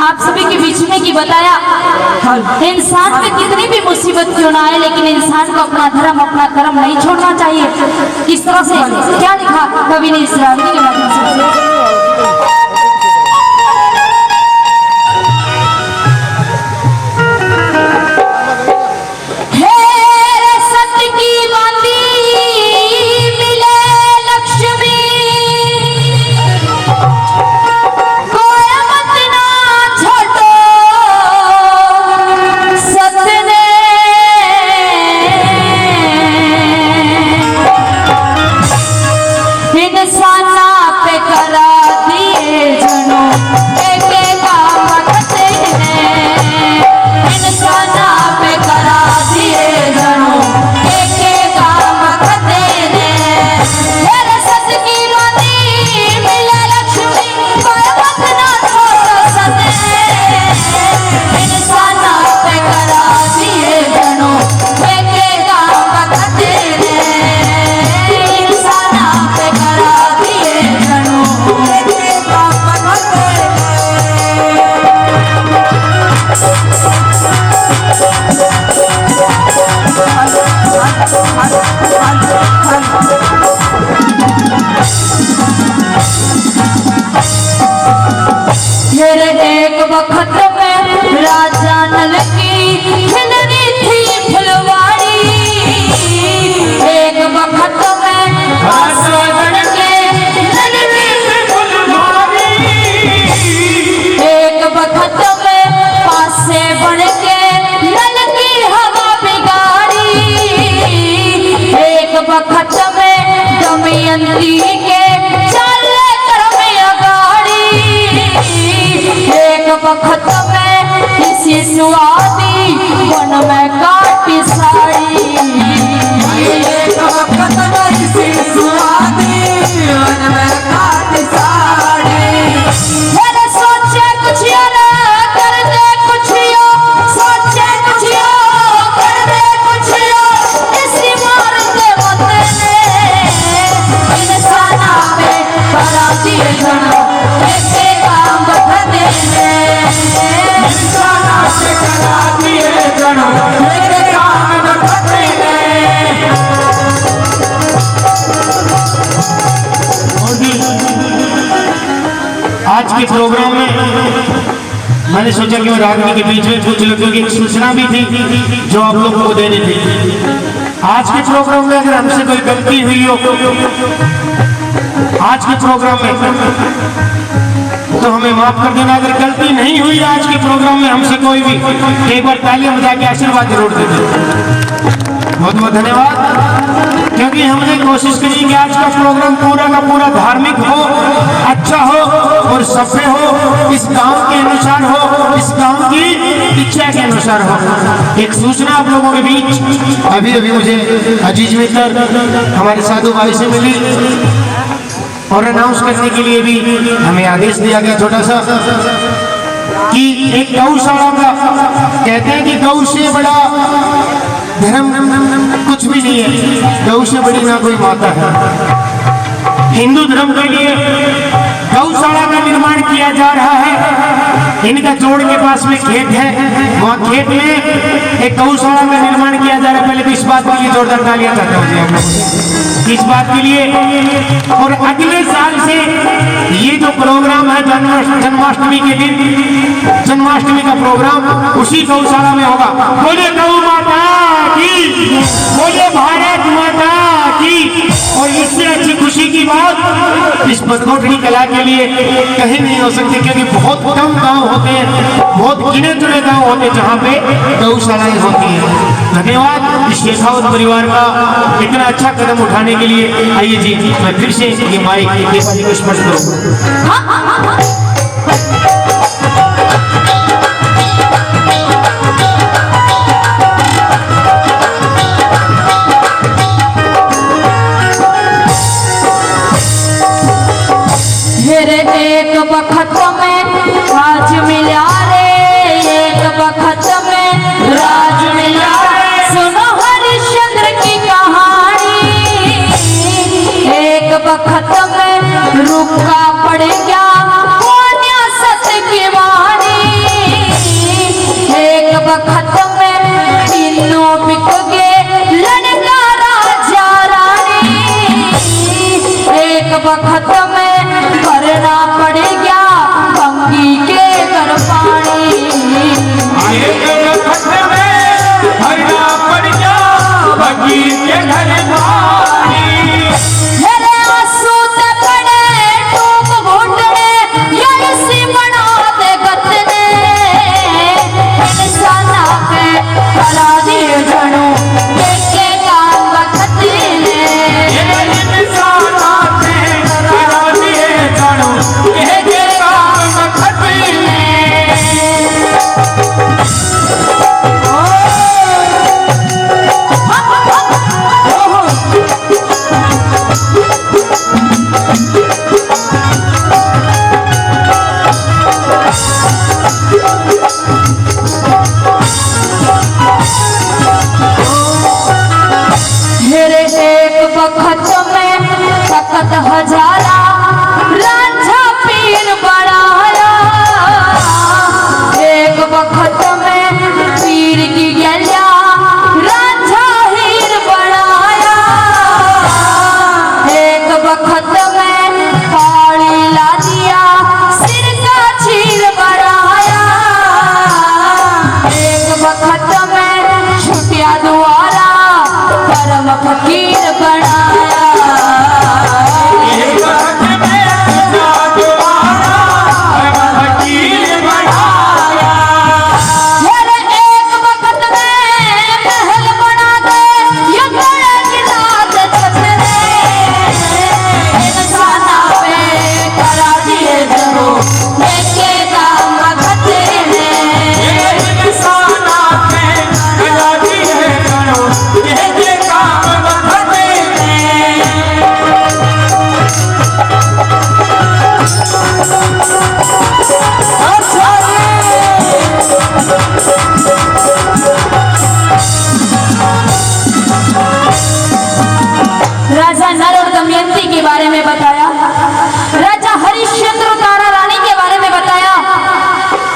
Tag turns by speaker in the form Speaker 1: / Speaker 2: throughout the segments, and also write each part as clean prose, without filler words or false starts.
Speaker 1: आप सभी के बीच में की बताया इंसान पे कितनी भी मुसीबत क्यों ना आए, लेकिन इंसान को अपना धर्म अपना कर्म नहीं छोड़ना चाहिए। किस तरह से क्या लिखा कवि ने इस रावणी के माध्यम से। एक वक्त में राजा नल की खिलनी थी फुलवाड़ी, एक वक्त में पासे बन के नल की फुलवाड़ी, एक वक्त में पासे बन के नल की हवा बिगाड़ी, एक वक्त में दमयंती के वक्त में किसी सुआदी वन में काटी साड़ी, एक वक्त में किसी सुआदी वन में काटी साड़ी। मैंने सोचे कुछ यार कर दे कुछ यो, सोचे कुछ यो कर दे कुछ यो, इसी मार दे मत ने इंसाना पे करा दिए घना ऐसे काम बदले ने।
Speaker 2: आज के प्रोग्राम में मैंने सोचा कि रागनी के बीच में कुछ लोगों की सूचना भी थी जो आप लोगों को देनी थी। आज के प्रोग्राम में अगर हमसे कोई गलती हुई हो आज के प्रोग्राम में तो हमें माफ कर देना। अगर गलती नहीं हुई आज के प्रोग्राम में हमसे कोई भी, एक बार तालियां बजा के आशीर्वाद जरूर दे दें। बहुत बहुत धन्यवाद, क्योंकि हमने कोशिश करी कि आज का प्रोग्राम पूरा का पूरा धार्मिक हो, अच्छा हो और सभ्य हो, इस गांव के अनुसार हो, इस गांव की इच्छा के अनुसार हो। एक सूचना आप लोगों के बीच अभी अभी मुझे अजीज मित्र हमारे साधु भाई से मिली और अनाउंस करने के लिए भी हमें आदेश दिया गया छोटा सा कि एक गौशाला का, कहते हैं कि गौ से बड़ा धर्म कुछ भी नहीं है, गौ से बड़ी ना कोई माता है। हिंदू धर्म के लिए गौशाला का निर्माण किया जा रहा है। इनका जोड़ के पास में खेत है, वहाँ खेत में एक गौशाला का निर्माण किया जा रहा है। पहले भी इस बात के लिए जोरदार तालियां करते हैं आप लोग इस बात के लिए। और अगले साल से ये जो प्रोग्राम है जन्माष्टमी के दिन, जन्माष्टमी का प्रोग्राम उसी गौशाला में होगा। बोले गौ माता की, बोले भारत माता की। और इससे अच्छी खुशी की बात इस बदकोटड़ी कला के लिए कहीं नहीं हो सकती, क्योंकि बहुत कम गांव होते हैं, बहुत गिने चुने गांव होते हैं जहाँ पे गौशालाएं होती हैं। धन्यवाद इस शेखावत परिवार का इतना अच्छा कदम उठाने के लिए। आइए जी, मैं फिर से ये माइक को स्पर्श करूँ।
Speaker 1: एक वक्त में राज मिला रे, एक वक्त में राज मिला रे, सुनो हरिश्चंद्र की कहानी। एक वक्त में रुका पड़ गया सत्य की वाणी,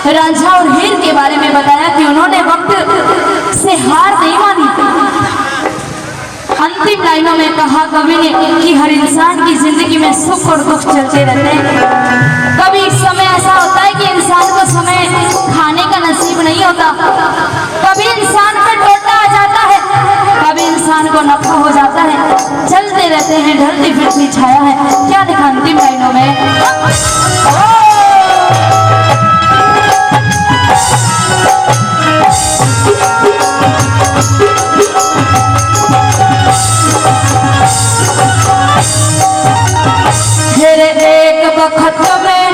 Speaker 1: रांझा और हीर के बारे में बताया कि उन्होंने वक्त से हार नहीं मानी। अंतिम लाइनों में कहा कवि ने कि हर इंसान की जिंदगी में सुख और दुख चलते रहते हैं। कभी समय ऐसा होता है कि इंसान को समय खाने का नसीब नहीं होता, कभी इंसान पर टोटा आ जाता है, कभी इंसान को नफा हो जाता है। चलते रहते हैं, ढलती फिरती छाया है। क्या लिखा अंतिम लाइनों में? फिर एक वक्त में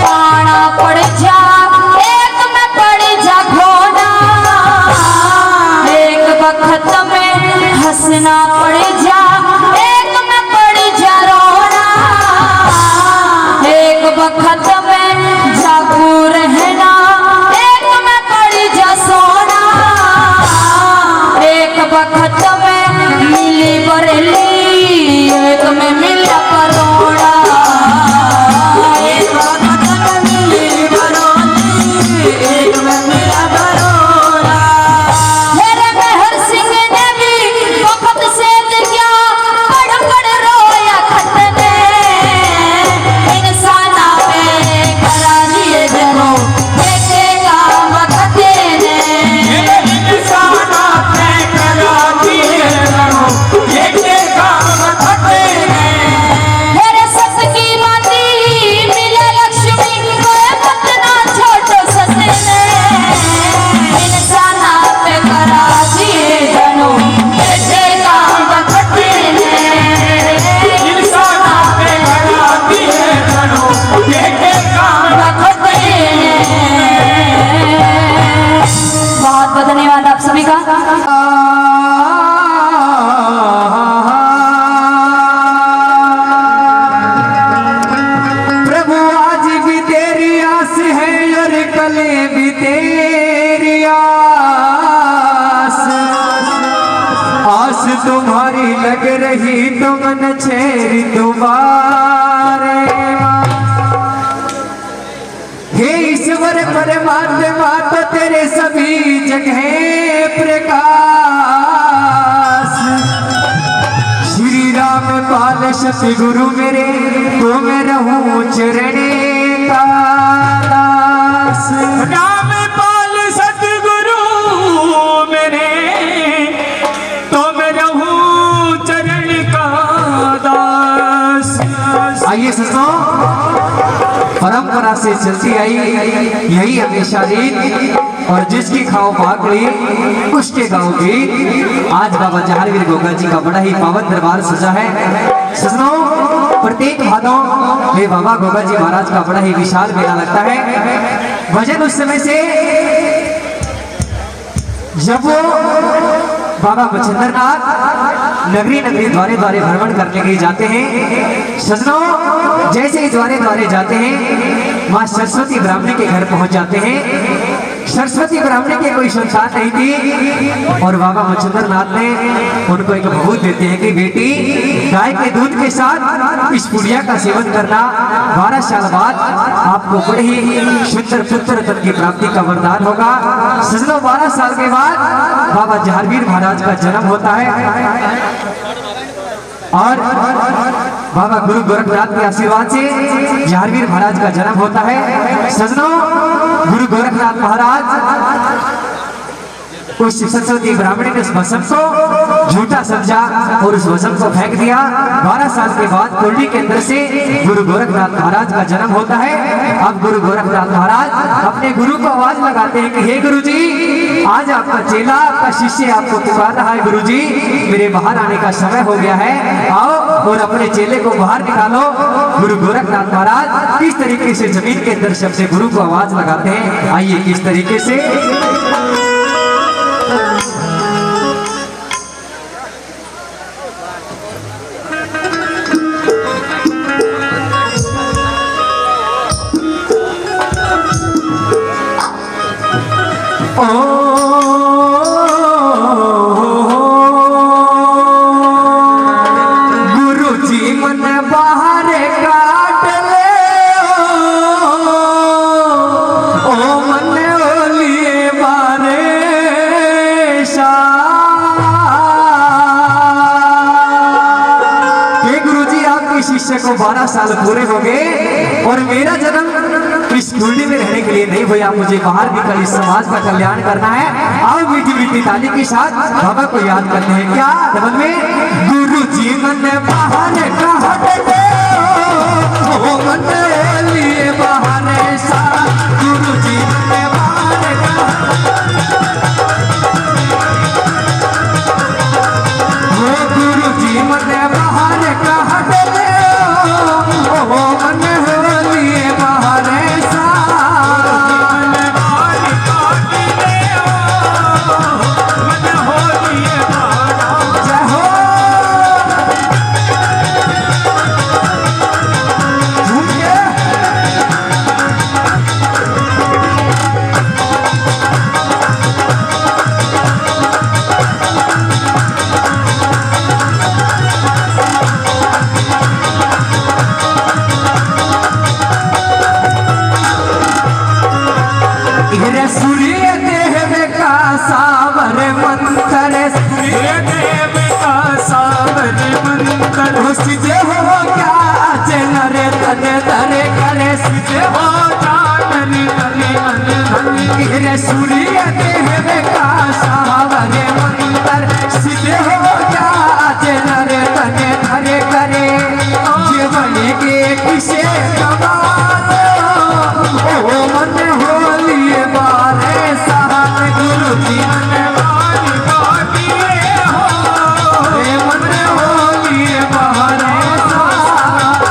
Speaker 1: पाना पड़ जा, एक में पड़ जा खोना, एक वक्त में हंसना पड़ जा, एक में पड़ जा रोना, एक वक्त में जागू रहना, एक में पड़ जा सोना, एक वक्त में मिली बरेली, एक में मिला करोड़ा, एक वक्त में मिली बरौनी, एक में मिला करोड़ा। मेरे मेहर सिंह ने भी वक्त से क्या पढ़ पढ़ रोया खटने, इंसाना पे करा दिए जनो देखेगा वक्त ने, इंसाना पे करा दिए जनो देखेगा वक्त ने। मेरे सस की माती मिले लक्ष्मी को पतना छोटो ससने, इंसाना पे करा दिए जनो देखेगा वक्त ने, इंसाना पे करा दिए जनो देखेगा वक्त ने। बहुत बहुत धन्यवाद आप सभी का।
Speaker 3: प्रभु आज भी तेरी आस है और कल भी तेरी आस, आस तुम्हारी लग रही तो मन छेरी तुम्हारे। हे ईश्वर परमात्मा तो तेरे सभी जगह प्रकाश, श्री राम पाल सत गुरु मेरे, तो मैं रहूं चरणे का दास। राम पाल सत गुरु मेरे, तो मैं रहूं चरण का दास। आइए सजनों, परंपरा से चलती आई यही हमेशा रीत, और जिसकी खाओ पाकड़ी उसके गाओगी। आज बाबा जहांगीर गोगा जी का बड़ा ही पावन दरबार सजा है। सजनों, प्रत्येक भादों में बाबा गोगा जी महाराज का बड़ा ही विशाल मेला लगता है। भजन उस समय से जब वो बाबा बछेंद्रनाथ नगरी नगरी द्वारे द्वारे भ्रमण करने के लिए जाते हैं। सजनों, जैसे ही द्वारे द्वारे जाते हैं, माँ सरस्वती ब्राह्मणी के घर पहुंच जाते हैं। सरस्वती ब्राह्मणी के कोई संतान नहीं थी, और बाबा बछेंद्रनाथ ने उनको एक बहुत देते हैं कि बेटी, गाय के दूध के साथ इस पुड़िया का सेवन करना, 12 साल बाद आपको बड़े ही सुंदर पुत्र तन की प्राप्ति का वरदान होगा। सजनों, 12 साल के बाद बाबा जहांगीर महाराज का जन्म होता है, और बाबा गुरु गोरखनाथ के आशीर्वाद से जहांगीर महाराज का जन्म होता है। सजनों, गुरु गोरखनाथ महाराज उस सरस्वती ब्राह्मणी ने उस वसम को झूठा समझा और उस वसम को फेंक दिया। 12 साल के बाद कुंडली के अंदर से गुरु गोरखनाथ महाराज का जन्म होता है। अब गुरु गोरखनाथ महाराज अपने गुरु को आवाज लगाते हैं कि हे गुरु जी, आज आपका चेला, आपका शिष्य आपको पुकार रहा है। गुरु जी, मेरे बाहर आने का समय हो गया है, आओ और अपने चेले को बाहर निकालो। गुरु गोरखनाथ महाराज किस तरीके से जमीन के अंदर शब्द गुरु को आवाज लगाते हैं, आइए किस तरीके से। मन साल पूरे हो गए और मेरा जन्म इस कुंडी में रहने के लिए नहीं हुआ, मुझे बाहर निकल इस समाज का कल्याण करना है। आओ मीठी मीठी ताली के साथ बाबा को याद करते हैं। क्या डबल में गुरु जी मन बाहर लिए बाहर सा गुरु जी मन गुरु जी मन बाहर मन लिए बाहर सा जय हो झूम के सूर्य देव का सावर मंत्र सूर्य देव का सावर मंत्र सिजे हो क्या चनरे तने तरे करे सिजे हो चांदनी तने तने सूर्य देव का सावर मंत्र सिजे हो क्या चनरे तने तरे करे जीवन के किसे कमाल ओ मन होलिए बारे साहब गुरु जी मन वाली बातिए हो मन होलिए बारे साहब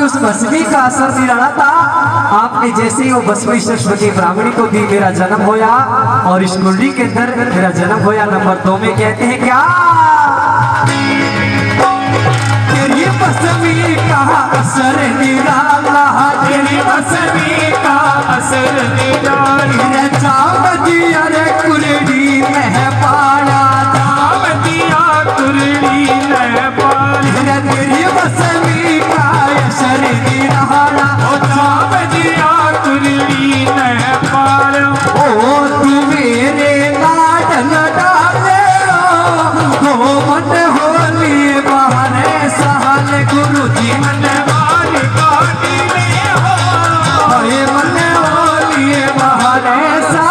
Speaker 3: उस बसवी का असर निराला था। आपने जैसे ही वो बसवी सरस्वती ब्राह्मणी को दी मेरा जन्म होया और इस कुंडली के अंदर मेरा जन्म होया। नंबर 2 में कहते हैं क्या तेरी बसवी का असर निराला तेरी बसवी का असर निराला चावदिया रे कुरड़ी में पाला चावदिया कुरड़ी में पाला तेरी बसवी का असर निराला ओ चावदिया कुरड़ी में पाला ओ तू मेरे लाडन डाले हो मन होली बाहर सहल गुरु जी मन वाली काटी में हो मन होली बाहर सा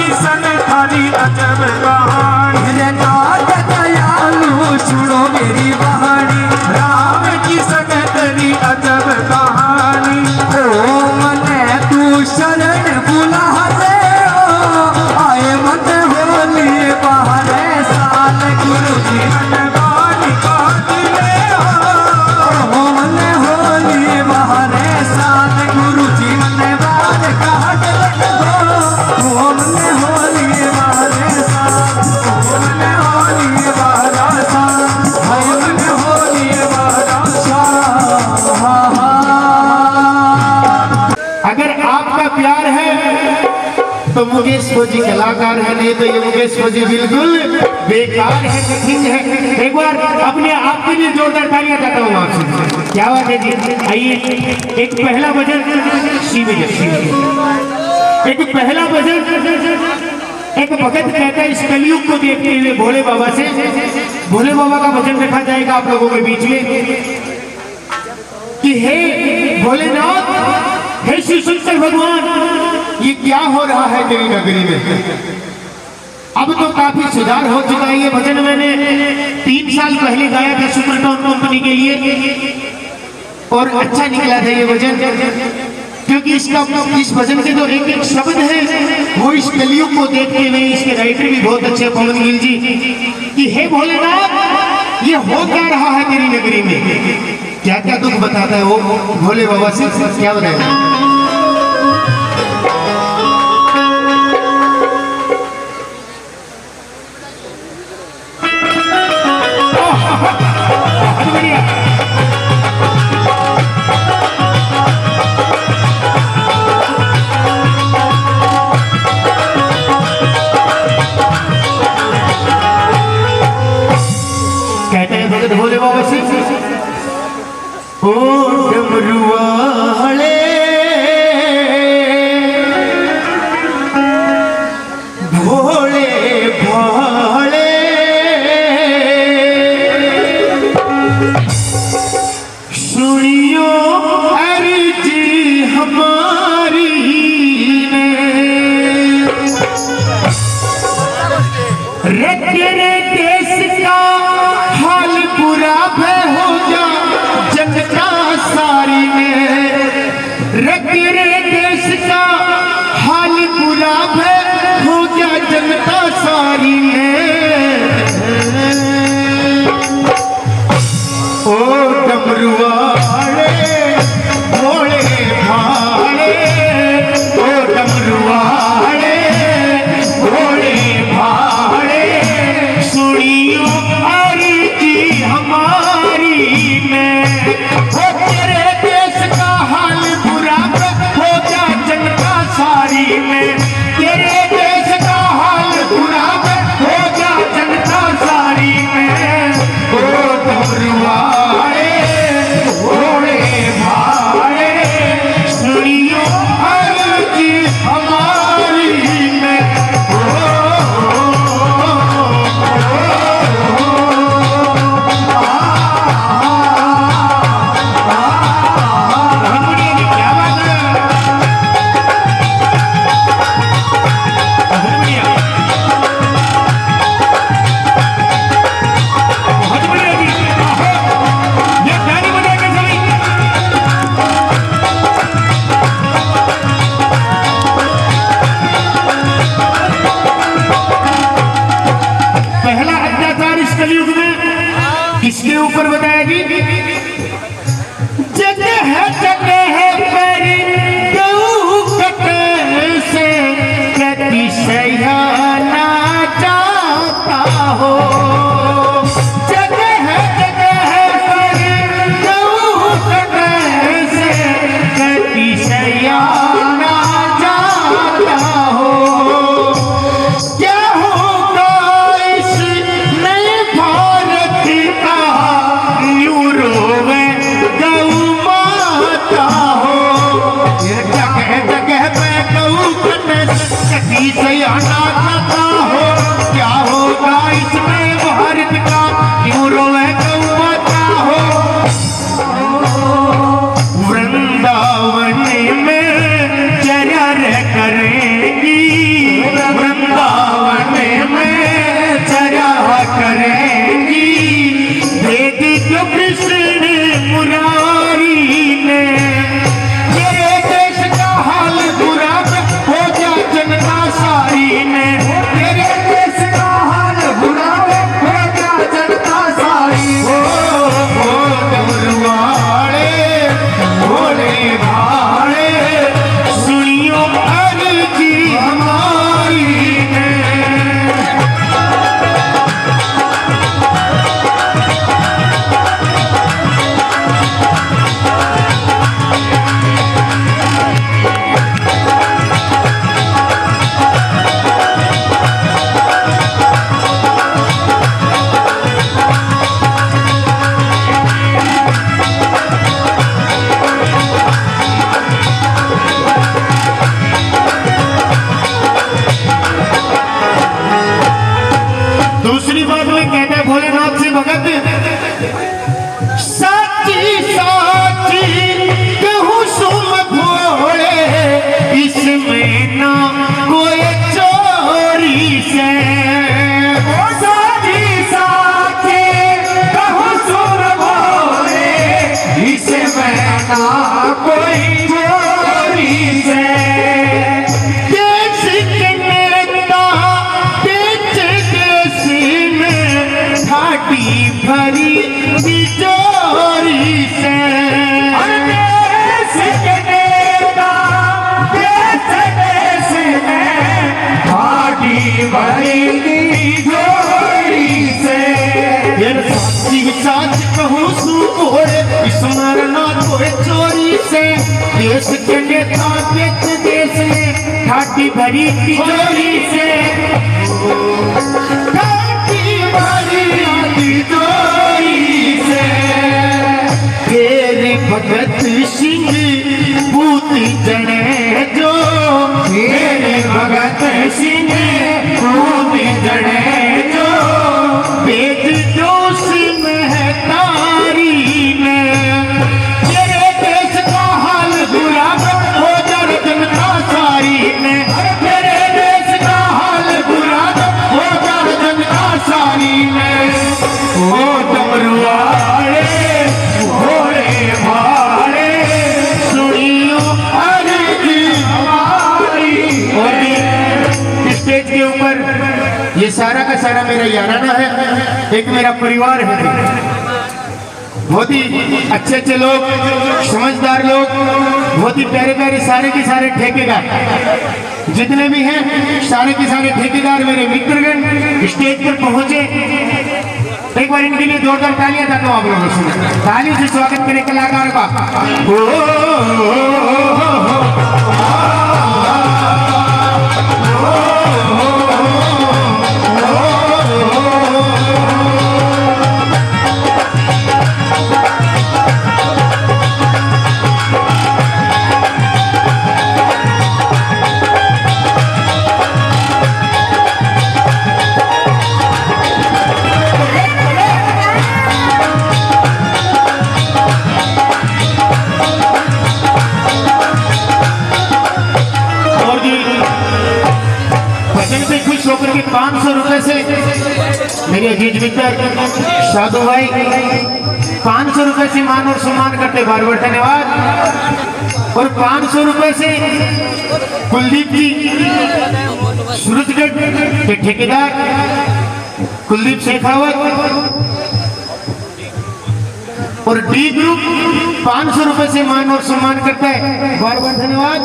Speaker 2: किसन थारी अजब कहानी,
Speaker 3: मेरे नाथ दयालु सुनो मेरी कहानी,
Speaker 2: राम किसन तेरी अजब कहानी।
Speaker 3: ओ मने तू शरण बुला दे, आए मत होली बहारे साल गुरु जी
Speaker 2: गानी काट ले
Speaker 3: ओ मने होली बहारे साल गुरु जी मने बाल काट ले ओ मने होली बहारे साल ओ मने होली बहारे साल ओ मने होली बहारे साल।
Speaker 2: अगर आपका प्यार है तो मुकेश फौजी कलाकार है, नहीं तो ये मुकेश फौजी बिल्कुल बेकार है, कठिन है। एक बार अपने आप के लिए जोरदार तालियां चाहता हूँ आपसे। क्या बात है जी, आइए एक पहला भजन एक पहला भजन एक भगत कहता है इस कलयुग को देखते हुए भोले बाबा से, भोले बाबा का भजन रखा जाएगा आप लोगों के बीच में कि हे भोलेनाथ, हे श्री शंकर भगवान, ये क्या हो रहा है तेरी नगरी में। अब तो काफी सुधार हो चुका है। ये भजन मैंने 3 साल पहले गाया था सुपरटोन कंपनी के लिए और अच्छा निकला था ये भजन, क्योंकि इस भजन के जो एक एक शब्द है वो इस कलयुग को देखते हुए इसके राइटर भी बहुत अच्छे पवन गिल जी कि हे भोलेनाथ, ये हो क्या रहा है तेरी नगरी में, क्या क्या दुख बताता है वो भोले बाबा से, क्या बताएगा। कहते हैं भगत भोले बाबा से, ओ डमरू वाले भोले भाले, सुनियो अर्जी हमारी ने, तेरे देश का हाल बुरा भय हो जा जनता सारी में, तेरे देश का हाल बुरा भय हो जा जनता सारी में। ओ डमरू वाले भोले भाले, ओ डमरू वाले भोले भाले, सुनियो अर्जी हमारी में, ओ तेरे देश का हाल बुरा हो जा जनता सारी में, तेरे देश का हाल बुरा हो जा जनता सारी में। ओ डमरू वाले भोले भाले, सुनियो अर्जी हमारी में। क्या बात है, बहुत बढ़िया, बहुत बढ़िया जी। ये ताली बजाकर सभी पहला अत्याचार इस कलयुग में किसके ऊपर बताया जी, जगह जगह पर गऊ कटे से कति सयाना जाता हो, जगह जगह पर गऊ कटे से कति सयाना जाता हो। क्या होगा इस नए भारत का, यूं रोवे गऊ माता हो, जगह जगह पे गऊ कटे कति सयाना जाता हो। क्या होगा इसमें भारत का, यूं रोवे गऊ माता हो। वृंदावन में चरण करेंगी, वृंदावन दूसरी बात में कहते हैं भोलेनाथ से भगत, साची साची कहूँ सुम भोले, इसमें ना कोई चोरी से। साची साची कहूँ सुम भोले, इसमें ना कोई चोरी से। देश के नेता देश देश में घाटी भरी तिजोरी से। देश के नेता देश देश में घाटी भरी तिजोरी से। साची साच कहूँ सुबोले, स्मरणा कोई चोरी से। देश के नेता देश देश में घाटी भरी तिजोरी से। घाटी भरी तिजोरी से। तेरे भगत सिंह पूत जने जो, तेरे भगत सिंह पूत जने जो, वेद जोश में तारी में। तेरे देश का हाल बुरा हो जर जनता सारी में। तेरे देश का हाल बुरा हो जर जनता सारी में। ओ डमरुआरे भोले भाले, सुनियो अर्ज हमारी। और स्टेज के ऊपर ये सारा का सारा मेरा याराना है, एक मेरा परिवार है। बहुत ही अच्छे अच्छे लोग, समझदार लोग, बहुत ही प्यारे प्यारे सारे के सारे ठेकेदार जितने भी हैं, सारे के सारे ठेकेदार मेरे मित्रगण स्टेज पर पहुंचे। एक बार इनके लिए जोरदार तालियां चाहता हूं आप लोगों से। तालियों से स्वागत करें कलाकार का। होकर के 500 रुपए से मेरे अजीज मित्र साधु भाई 500 रुपए से मान और सम्मान करते, बार बार धन्यवाद। और 500 रुपए से कुलदीप जी सूरजगढ़ के ठेकेदार कुलदीप शेखावत और डी ग्रुप 500 रुपए से मान और सम्मान करता है, बार बार धन्यवाद।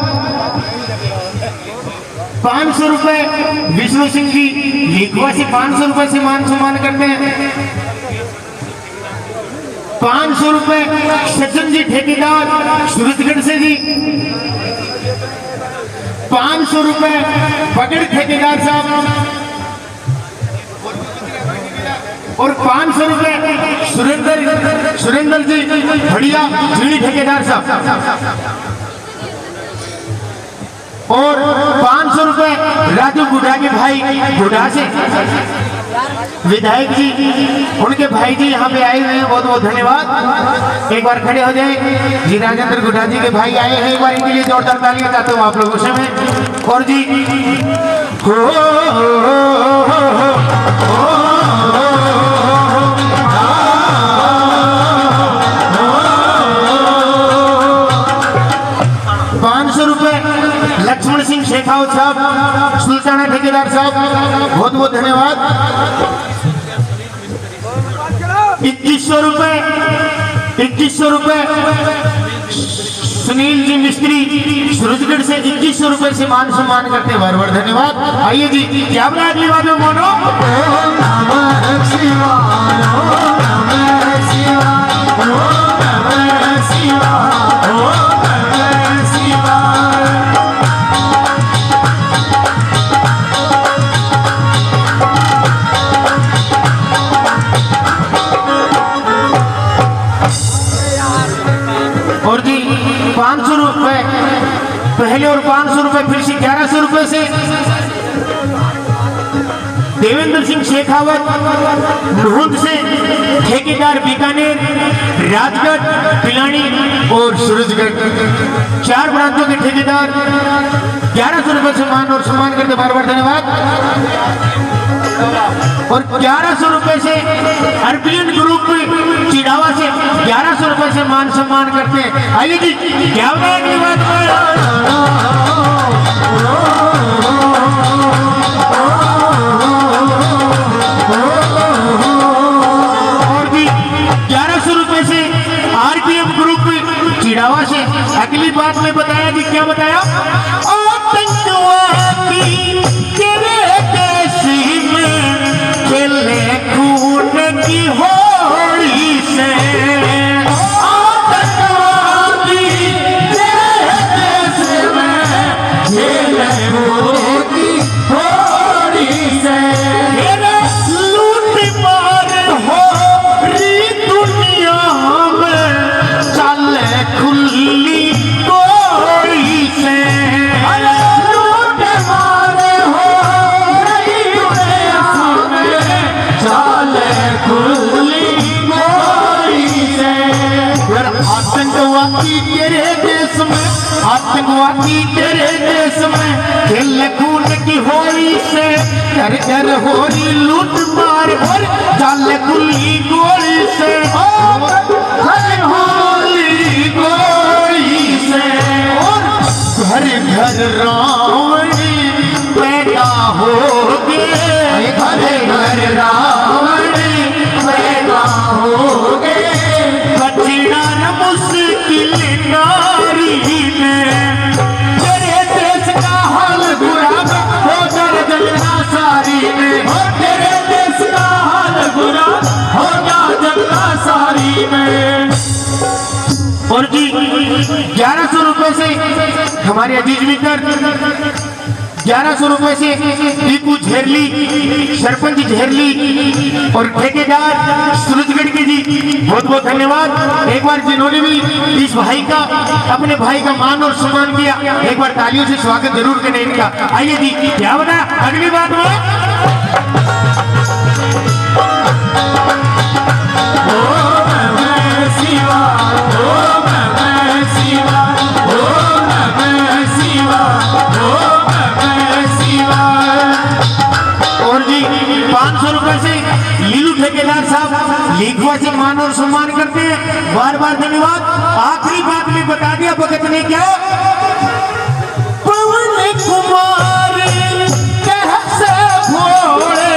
Speaker 2: 500 रुपए विष्णु सिंह जी लिखवा से 500 रुपए से मान सम्मान करते हैं। 500 रुपए सचिन जी ठेकेदार सूरजगढ़ से जी। 500 रुपए बगड़ ठेकेदार साहब और 500 रुपए सुरेंद्र जी बढ़िया झीड़ी ठेकेदार साहब और 500 रुपए राजू गुडा के भाई गुडा से विधायक जी, उनके भाई जी यहाँ पे आए हुए हैं, बहुत बहुत धन्यवाद। एक बार खड़े हो जाए जी, राजेंद्र गुडा जी के भाई आए हैं, एक बार इनके लिए जोरदार तालियां चाहता हूँ आप लोगों से मैं। और जी लक्ष्मण सिंह शेखावत साहब सुल्ताना ठेकेदार साहब, बहुत बहुत धन्यवाद। 2100 रुपए 2100 रुपए सुनील जी मिस्त्री सूरजगढ़ से 2100 रुपए से मान सम्मान करते, बार बार धन्यवाद। आइए जी, क्या बोला अगली बात में मोनो। और जी 500 रुपए पहले और 500 रुपए फिर से 1100 रुपए से देवेंद्र सिंह शेखावत नुहुंद से, ठेकेदार बीकानेर, राजगढ़, पिलानी और सूरजगढ़, 4 प्रांतों के ठेकेदार 1100 रुपए से मान और सम्मान करते बार बार धन्यवाद। और 1100 रुपए से अर्पियन ग्रुप चिड़ावा से 1100 रुपए से मान सम्मान करते हैं। आइए जी, क्या अगली बात और भी 1100 रुपए से आरपीएम ग्रुप चिड़ावा से। अगली बात में बताया जी, क्या बताया? आतंकवादी तेरे देश में खेले खून की होली से, आतंकवादी तेरे देश में खेले खून की होली से, लूट मार हो रही दुनिया में चले खुली गोली से, लूट मार हो रही दुनिया में चले खुली गोली से। आतंकवादी तेरे देश में, आतंकवादी तेरे देश में खेल खून की होली से, घर घर हो रही लूट मार और चल खुली गोली से, हर होली गोली से। और घर घर रावण पैदा हो गए, घर घर रावण पैदा हो गए, बचना न मुश्किल नारी में, तेरे देश का हाल बुरा हो कर जलना सारी में, हो तेरे देश का हाल बुरा हो जा जलना सारी में। और जी 1100 रुपए से हमारे अजीज मित्र 1100 रुपए से दीपू झेरली, सरपंच झेरली और ठेकेदार सूरजगढ़ के जी, बहुत बहुत धन्यवाद। एक बार जिन्होंने भी इस भाई का, अपने भाई का मान और सम्मान किया, एक बार तालियों से स्वागत जरूर करें इनका। आइए जी, क्या बताया अगली बात में? और जी 500 रुपए से लीलू ठेकेदार साहब लीखवा से मान और सम्मान करते हैं, बार बार धन्यवाद। आखिरी बात में बता दिया भगत ने क्या? पवन कुमार कैसे भोले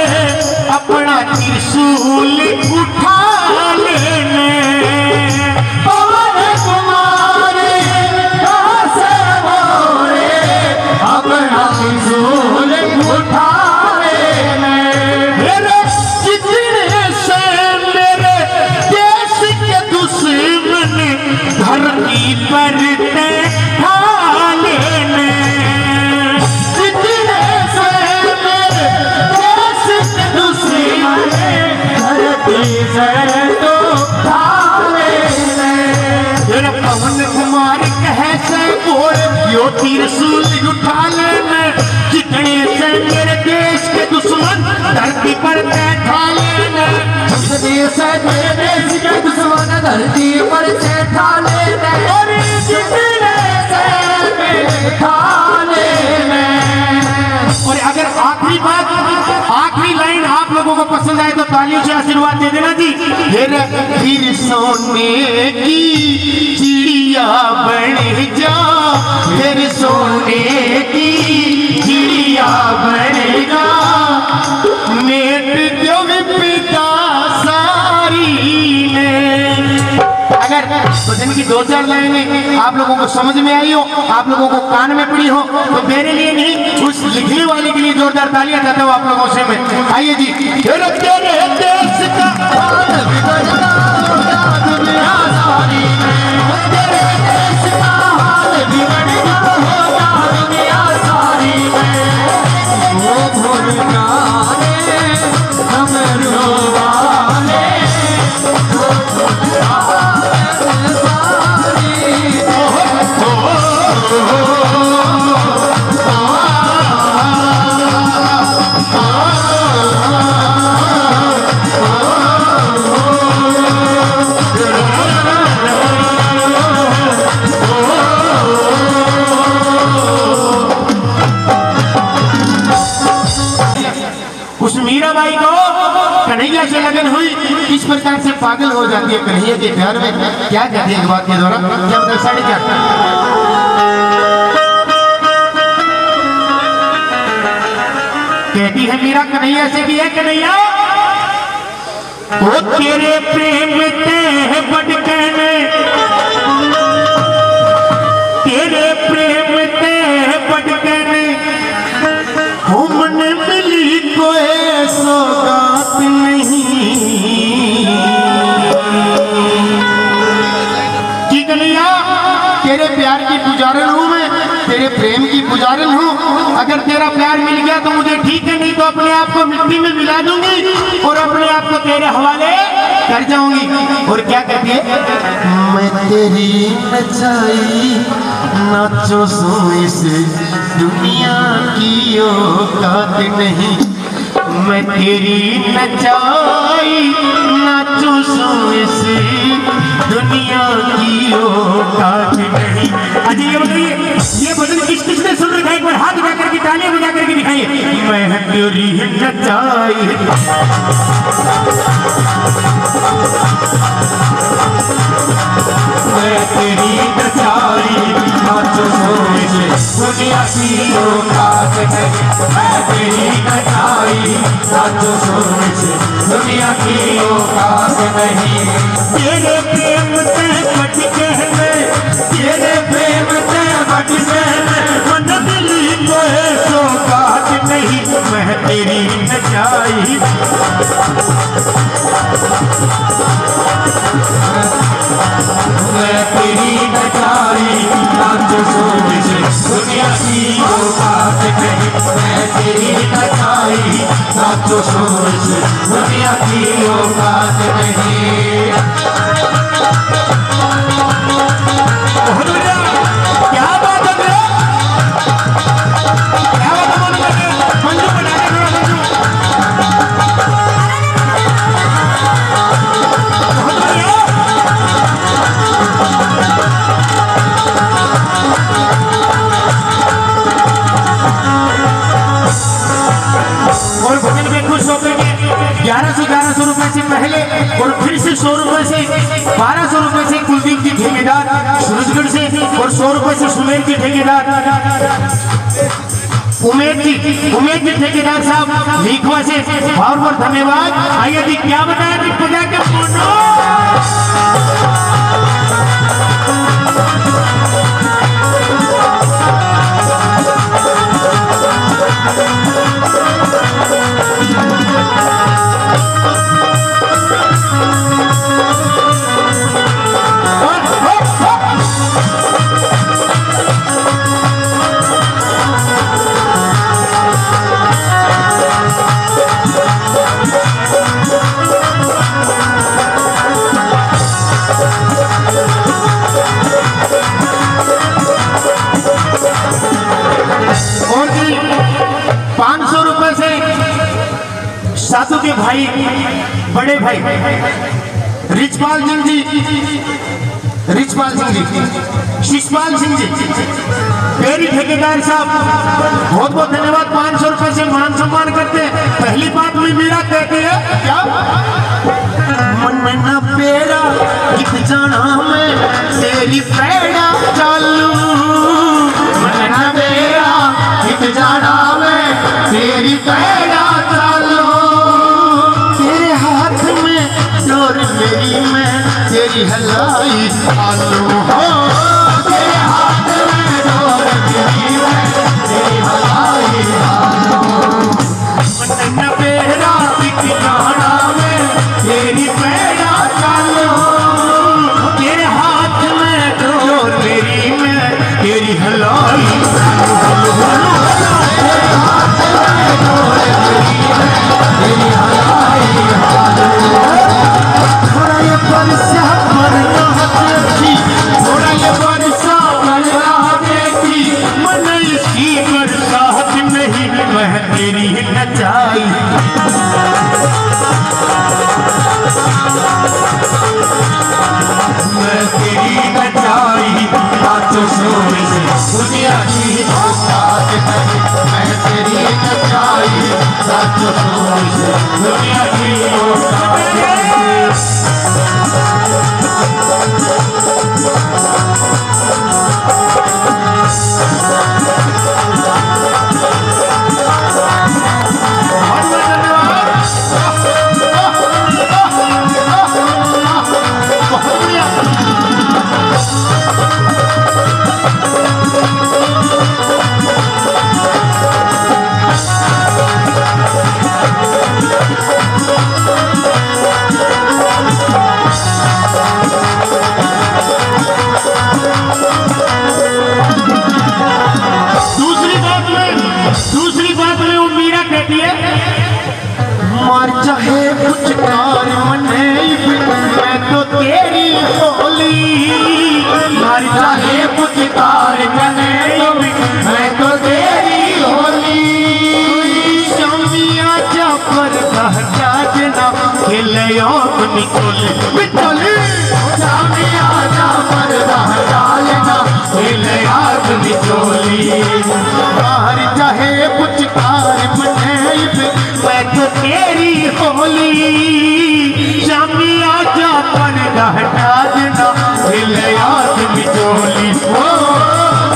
Speaker 2: अपना त्रिशूल उठा लेने, पवन कुमार कैसे भोले अपना त्रिशूल उठा लेने, मेरे जितने से मेरे देश के दुश्मन धरती पर ढा लेने, जितने से मेरे देश के दुश्मन धरती से तो ढा लेने, मेरा पवन कुमार कैसे बोल यो त्रिशूल उठा लेने, जितने से मेरे देश के दुश्मन धरती पर बैठा लेने, मेरे देश के दुश्मन धरती पर बैठा लेने, और जितने से मेरे खा लेने। और अगर आखिरी बात, आखिरी लाइन आप लोगों को पसंद आए तो तालियों से आशीर्वाद दे देना जी। फिर सोने की चिड़िया बन जा, फिर सोने की चिड़िया बन जा, मेट जो विपदा सारी ने। अगर भजन की 2-4 लाइनें आप लोगों को समझ में आई हो, आप लोगों को कान में पड़ी हो, तो मेरे लिए नहीं, उस लिखने वाले के लिए जोरदार तालियां देता हूं आप लोगों से मैं। आइए जी, तेरे देश का हाल बिगड़ना होगा दुनिया सारी में, तेरे देश का हाल बिगड़ना होगा दुनिया सारी में, वो भूलना हम रोवाले, उस मीराबाई को कन्हैया से लगन हुई, इस प्रकार से पागल हो जाती है कन्हैया के प्यार में। क्या कहती है एक बात के दौरान, क्या मतलब 4.5 कहती है मीरा कन्हैया से कि है कन्हैया, वो तेरे प्रेम ते बड़कने, तेरे प्रेम ते बड़कने हमने मिली कोई सौगात नहीं। कि कन्हैया तेरे प्यार की पुजारन हूं मैं, तेरे प्रेम की पुजारन हूं। अगर तेरा प्यार मिल गया तो मुझे ठीक है, नहीं तो अपने आप को मिट्टी में मिला दूंगी और अपने आप को तेरे हवाले कर जाऊंगी। और क्या कहती है, मैं तेरी नचाई नाचो सो इस दुनिया की औकात नहीं। मैं तेरी नचाई नाचो सो इस दुनिया की औकात नहीं। अजय ये बताइए, ये भजन किसने सुन रखा है? एक बार हाथ उठा करके तालियां बजा करके दिखाइए। मैं तेरी नचाई, मैं तेरी नचाई नाचो सो इस दुनिया की औकात नहीं। मैं तेरी नचाई नाचो सो इस दुनिया की औकात नहीं। तेरे प्रेम से बच कहने, तेरे प्रेम से बच कहने मन दिली कोई सौगात नहीं। मैं तेरी नचाई, मैं तेरी नचाई नाचो सो इस दुनिया की औकात नहीं। मैं तेरी नचाई नाचो सो इस दुनिया की औकात नहीं। बहुत बढ़िया, क्या बात है, क्या बात है, मंजू बना के थोड़ा मंजू, बहुत बढ़िया। और भजन में खुश होकर के 1100 रुपए से पहले और फिर से 100 रुपए से 1200 रुपए से कुलदीप की ठेकेदार सूरजगढ़ से और 100 रुपए से सुमेर की ठेकेदार उमेद की ठेकेदार साहब लीखवा से बहुत बहुत धन्यवाद। आइए जी, क्या बताया कि पूजा के फोटो साधु के भाई, बड़े भाई रिचपाल सिंह जी, शिषपाल सिंह जी, मेरी ठेकेदार साहब बहुत बहुत धन्यवाद। 500 रुपए से मान सम्मान करते हैं। पहली बात में मेरा कहते हैं क्या, मन में न पेरा इत जाना मैं तेरी पैड़ा चालू, मन न पेरा इत जाना मैं तेरी पैड़ा चालू। तेरे हाथ में डोर मेरी मैं तेरी हलाई आलू हो, तेरे हाथ में डोर मेरी मैं तेरी हलाई आलू। मन न पेरा इत जाना मैं तेरी पैड़ा चालू, तेरे हाथ में डोर मेरी मैं तेरी हलाई आलू। थोड़ा ये बरसा देखी मन इसकी बरसात नहीं, वह तेरी नचाई मैं तेरी नचाई नाचो शोर से दुनिया की औकात नहीं। मैं तेरी नचाई नाचो शोर इसे दुनिया की औकात नहीं। दूसरी बात में वो मीरा कहती है, मार चाहे कुछ कार मने मैं तो तेरी होली, मार चाहे कुछ कार मने मैं तो तेरी होली। शामिया जा पर जाजना खेले अपनी टोली बिटोली, शामिया जा पर जाजना खेले अपनी टोली। मार चाहे कुछ कार मने मैं तो तेरी होली, शामी आजा पर हटा देना हिले आदमी चोली। ओ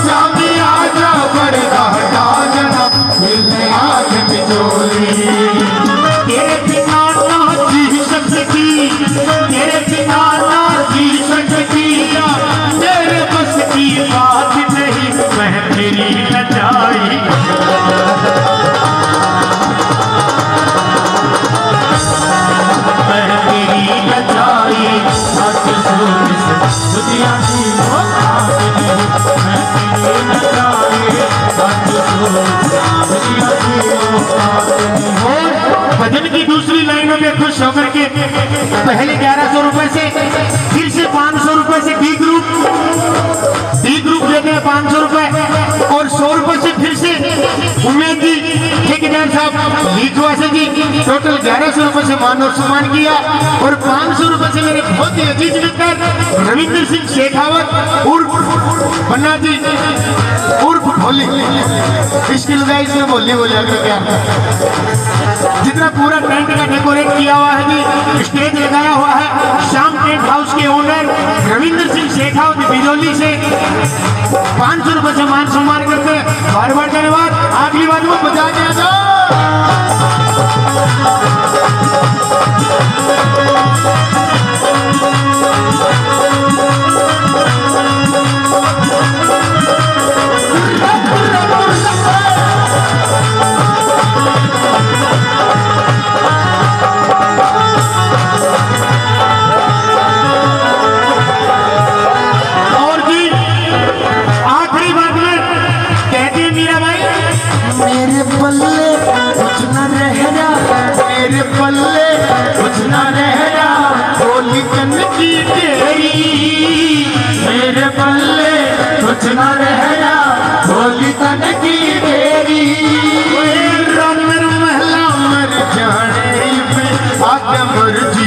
Speaker 2: शामी आजा पर हटा देना हिले आदमी चोली। तेरे बिना ना जी सकती, तेरे बिना ना जी सकती, तेरे बस की बात नहीं मैं तेरी नचाई। भजन की दूसरी लाइनों में खुश होकर के पहले 1100 रुपए से फिर से 500 रुपए से डी ग्रुप देते हैं 500 रुपए और 100 रुपए से फिर से उम्मीद जी ठेकेदार साहब लीखवासे जी टोटल 1100 रुपए से मान और सम्मान किया और 500 रुपए से मेरे बहुत ही अजीज मित्र रविंद्र सिंह शेखावत उर्फ पन्ना जी उर्फ भोली, इसकी लुगाई इसमें बोली अगर क्या जितना पूरा टेंट का डेकोरेट किया हुआ है जी, स्टेज लगाया हुआ है श्याम टेंट हाउस के ओनर रविंद्र सिंह शेखावत बिजौली से 500 रुपए से मान सम्मान करते हैं। बार बार धन्यवाद। अगली बात वो बजा दिया जाओ। मेरे पल्ले कुछ न रहना, मेरे पल्ले कुछ न रहना, होली कन की तेरी, मेरे पल्ले कुछ न रहना, होली कन की तेरी। रमर महला मर जाने पे आगे मर्जी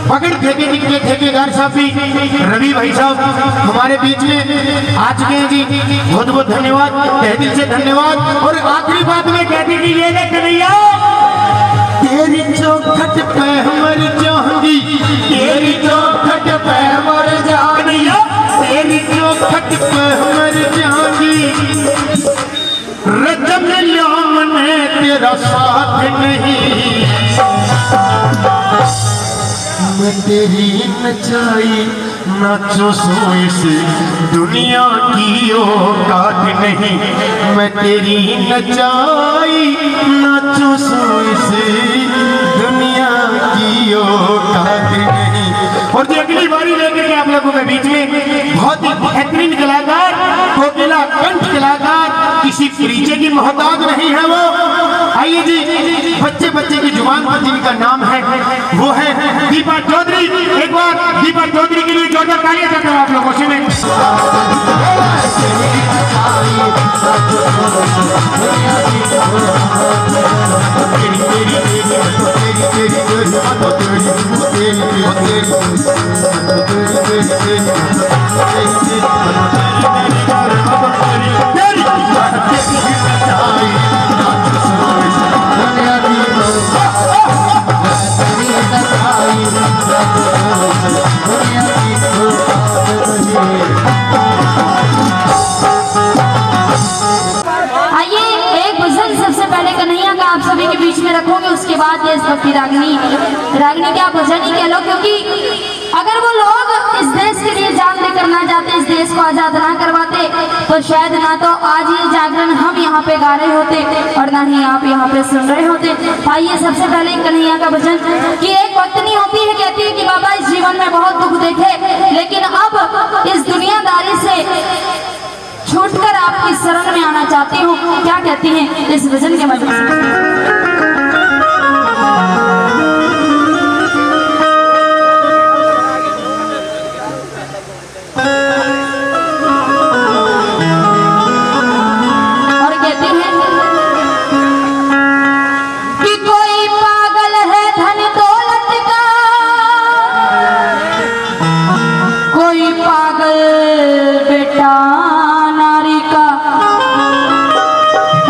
Speaker 2: पकड़ ठेके निकले ठेकेदार साहब भी रवि भाई साहब हमारे बीच में आ चुके हैं जी, बहुत बहुत धन्यवाद, तहे दिल से धन्यवाद। और आखिरी बात में कहती थी ये कन्हैया तेरी चौखट पे मर जाऊंगी, तेरी चौखट पे मर जाऊंगी, तेरी चौखट पे मर जाऊंगी, रजब ने तेरा साथ नहीं, मैं तेरी नचाई नाचो सोए से दुनिया की औकात नहीं, मैं तेरी नचाई नाचो सोए से दुनिया की औकात नहीं। और जो अगली बारी लेकर के आप लोगों के बीच में बहुत ही बेहतरीन कलाकार, कोकिला कंठ कलाकार, किसी परिचय की मोहताज नहीं है वो। आइए जी, बच्चे बच्चे की जुबान पर जिनका नाम है वो है दीपा चौधरी। एक बार दीपा चौधरी के लिए जोरदार तालियां करता हूं आप लोगों से मैं।
Speaker 1: आइए एक भजन सबसे पहले कन्हैया का आप सभी के बीच में रखोगे, उसके बाद देशभक्ति रागनी क्या भजन ही कह लो, क्योंकि अगर वो लोग इस देश के लिए जान देकर ना जाते, इस देश को आजाद ना करवाते, तो शायद ना तो आज ये जागरण हम यहाँ पे गा रहे होते और ना ही आप यहाँ पे सुन रहे होते। आइए सबसे पहले कन्हैया का भजन कि एक पत्नी होती है, कहती है कि बाबा इस जीवन में बहुत दुख देखे, लेकिन अब इस दुनियादारी से छूटकर आपकी शरण में आना चाहती हूँ। क्या कहती हैं इस भजन के माध्यम से? और कहती हैं कि कोई पागल है धन दौलत का, कोई पागल बेटा नारी का,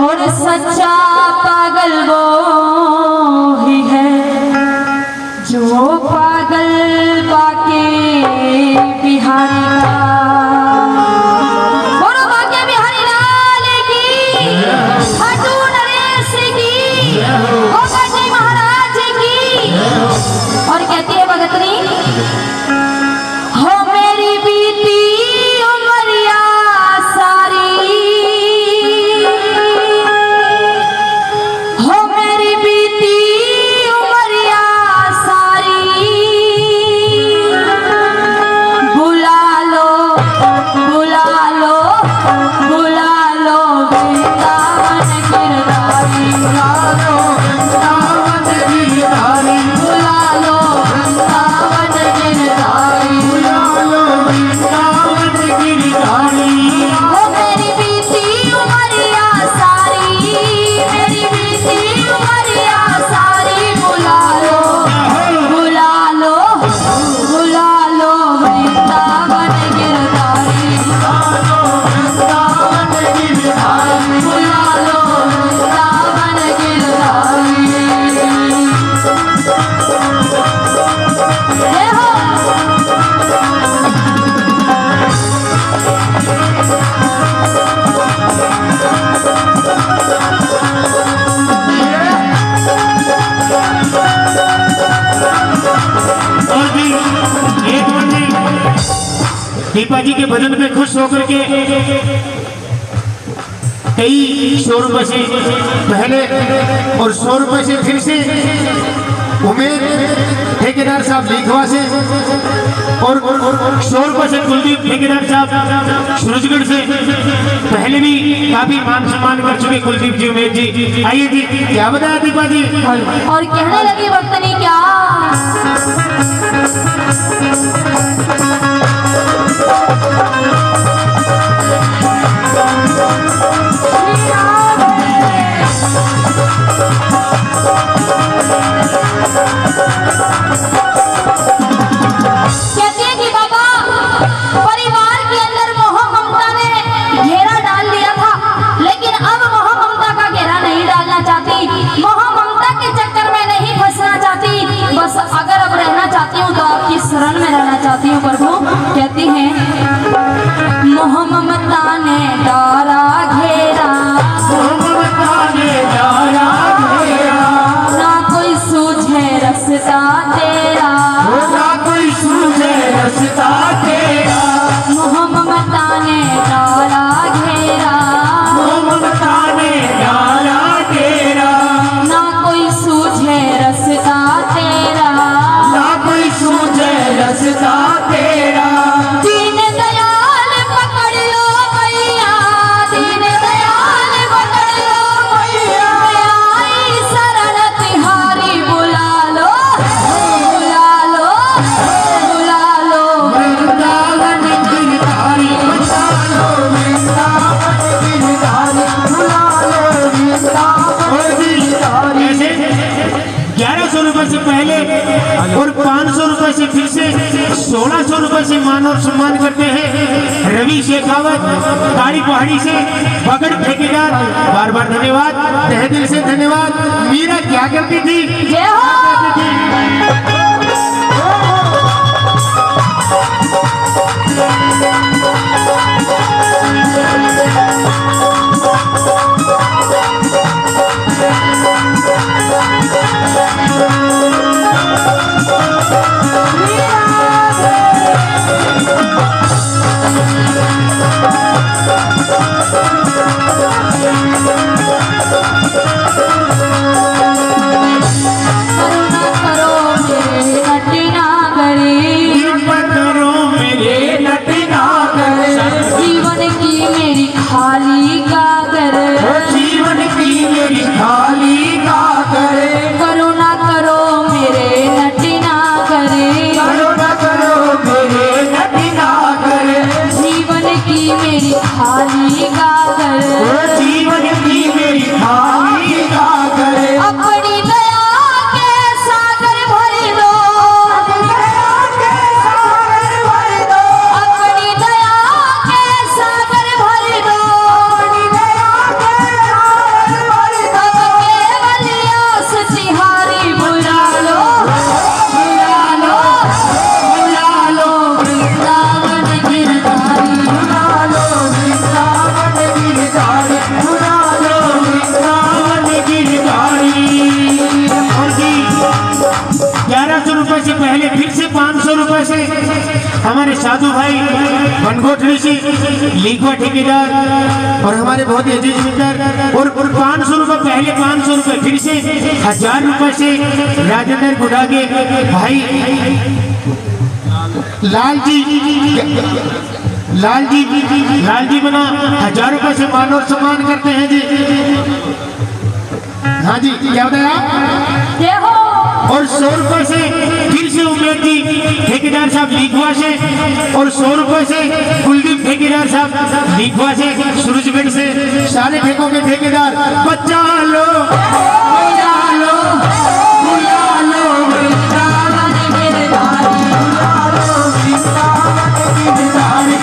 Speaker 1: और सच्चा पागल वो ही है जो पागल बाके बिहारी का। और बाके बिहारी लाल की, हटू नरेश की, ओ गंजी महाराज की। और कहती है भगतनी, हो मेरी बीती उमरिया सारी, हो मेरी बीती उमरिया सारी, बुला लो बुला लो बुला लो वृंदावन गिरधारी, बुला लो वृंदावन गिरधारी, बुला लो वृंदावन गिरधारी, बुला लो वृंदावन गिरधारी। ओ मेरी बीती उमरिया सारी, मेरी बीती उमरिया सारी, बुला लो बुला लो बुला लो वृंदावन गिरधारी, बुला लो वृंदावन गिरधारी, बुला लो वृंदावन गिरधारी। हे हो
Speaker 2: और भी एक मंदिर दीपा जी के भजन में खुश होकर के कई 100 रुपए से पहले और 100 रुपए से फिर से उमेद ठेकेदार साहब लीखवा से और 100 रुपए से कुलदीप ठेकेदार साहब सूरजगढ़ से पहले भी काफी मान सम्मान कर चुके कुलदीप जी, उमेद जी। आइए जी, क्या बताया दीपा जी?
Speaker 1: और कहने लगी भक्तनी क्या, कहती है कि बाबा परिवार के अंदर मोह ममता ने घेरा डाल दिया था, लेकिन अब मोह ममता का घेरा नहीं डालना चाहती, मोह ममता के चक्कर में नहीं फंसना चाहती, बस अगर अब रहना चाहती हूँ तो आपकी शरण में रहना चाहती हूँ प्रभु। कहती हैं मोह ममता ने डाला घेरा, ना कोई सूझे रस्ता तेरा, मोह ममता ने डाला घेरा, ना कोई सूझे रस्ता तेरा, दीन दयाल पकड़ लो भैया, दीन दयाल पकड़ लो भैया, आई शरण तिहारी, बुला लो
Speaker 2: रुपए से पहले और 500 रुपए से फिर से 1600 रुपए से मान और सम्मान करते हैं रवि शेखावत गाड़ी पहाड़ी से बगड़ ठेकेदार। बार बार धन्यवाद, तहे दिल से धन्यवाद। मीरा क्या करती थी?
Speaker 1: जय हो। खाली कागर
Speaker 2: जीवन की मेरी खाली कागर
Speaker 1: करुणा करो मेरे नटिना करे
Speaker 2: करुणा करो मेरे नटिना करे
Speaker 1: जीवन की मेरी खाली कागर
Speaker 2: जीवन की मेरी खाली कागर
Speaker 1: अपनी दया के सागर भर दो अपनी दया के सागर भर दो
Speaker 2: से पहले फिर से 500 रुपए से हमारे साधु भाई बनगोटरी से लीगवा ठेकेदार और हमारे बहुत ही अजीज मित्र और 500 रुपए पहले 500 रुपए फिर से 1000 रुपए से राजेंद्र गुडागे भाई लाल जी बना 1000 रुपए से मान और सम्मान करते हैं जी। हाँ जी क्या बताया? और 100 रुपए से फिर से उमेद जी ठेकेदार साहब लीगवा से और 100 रुपए से कुलदीप ठेकेदार साहब लीगवा से सूरजगढ़ से सारे ठेकों के ठेकेदार बचा लो बुला लो बुला लो वृंदावन गिरधारी बुला लो वृंदावन गिरधारी।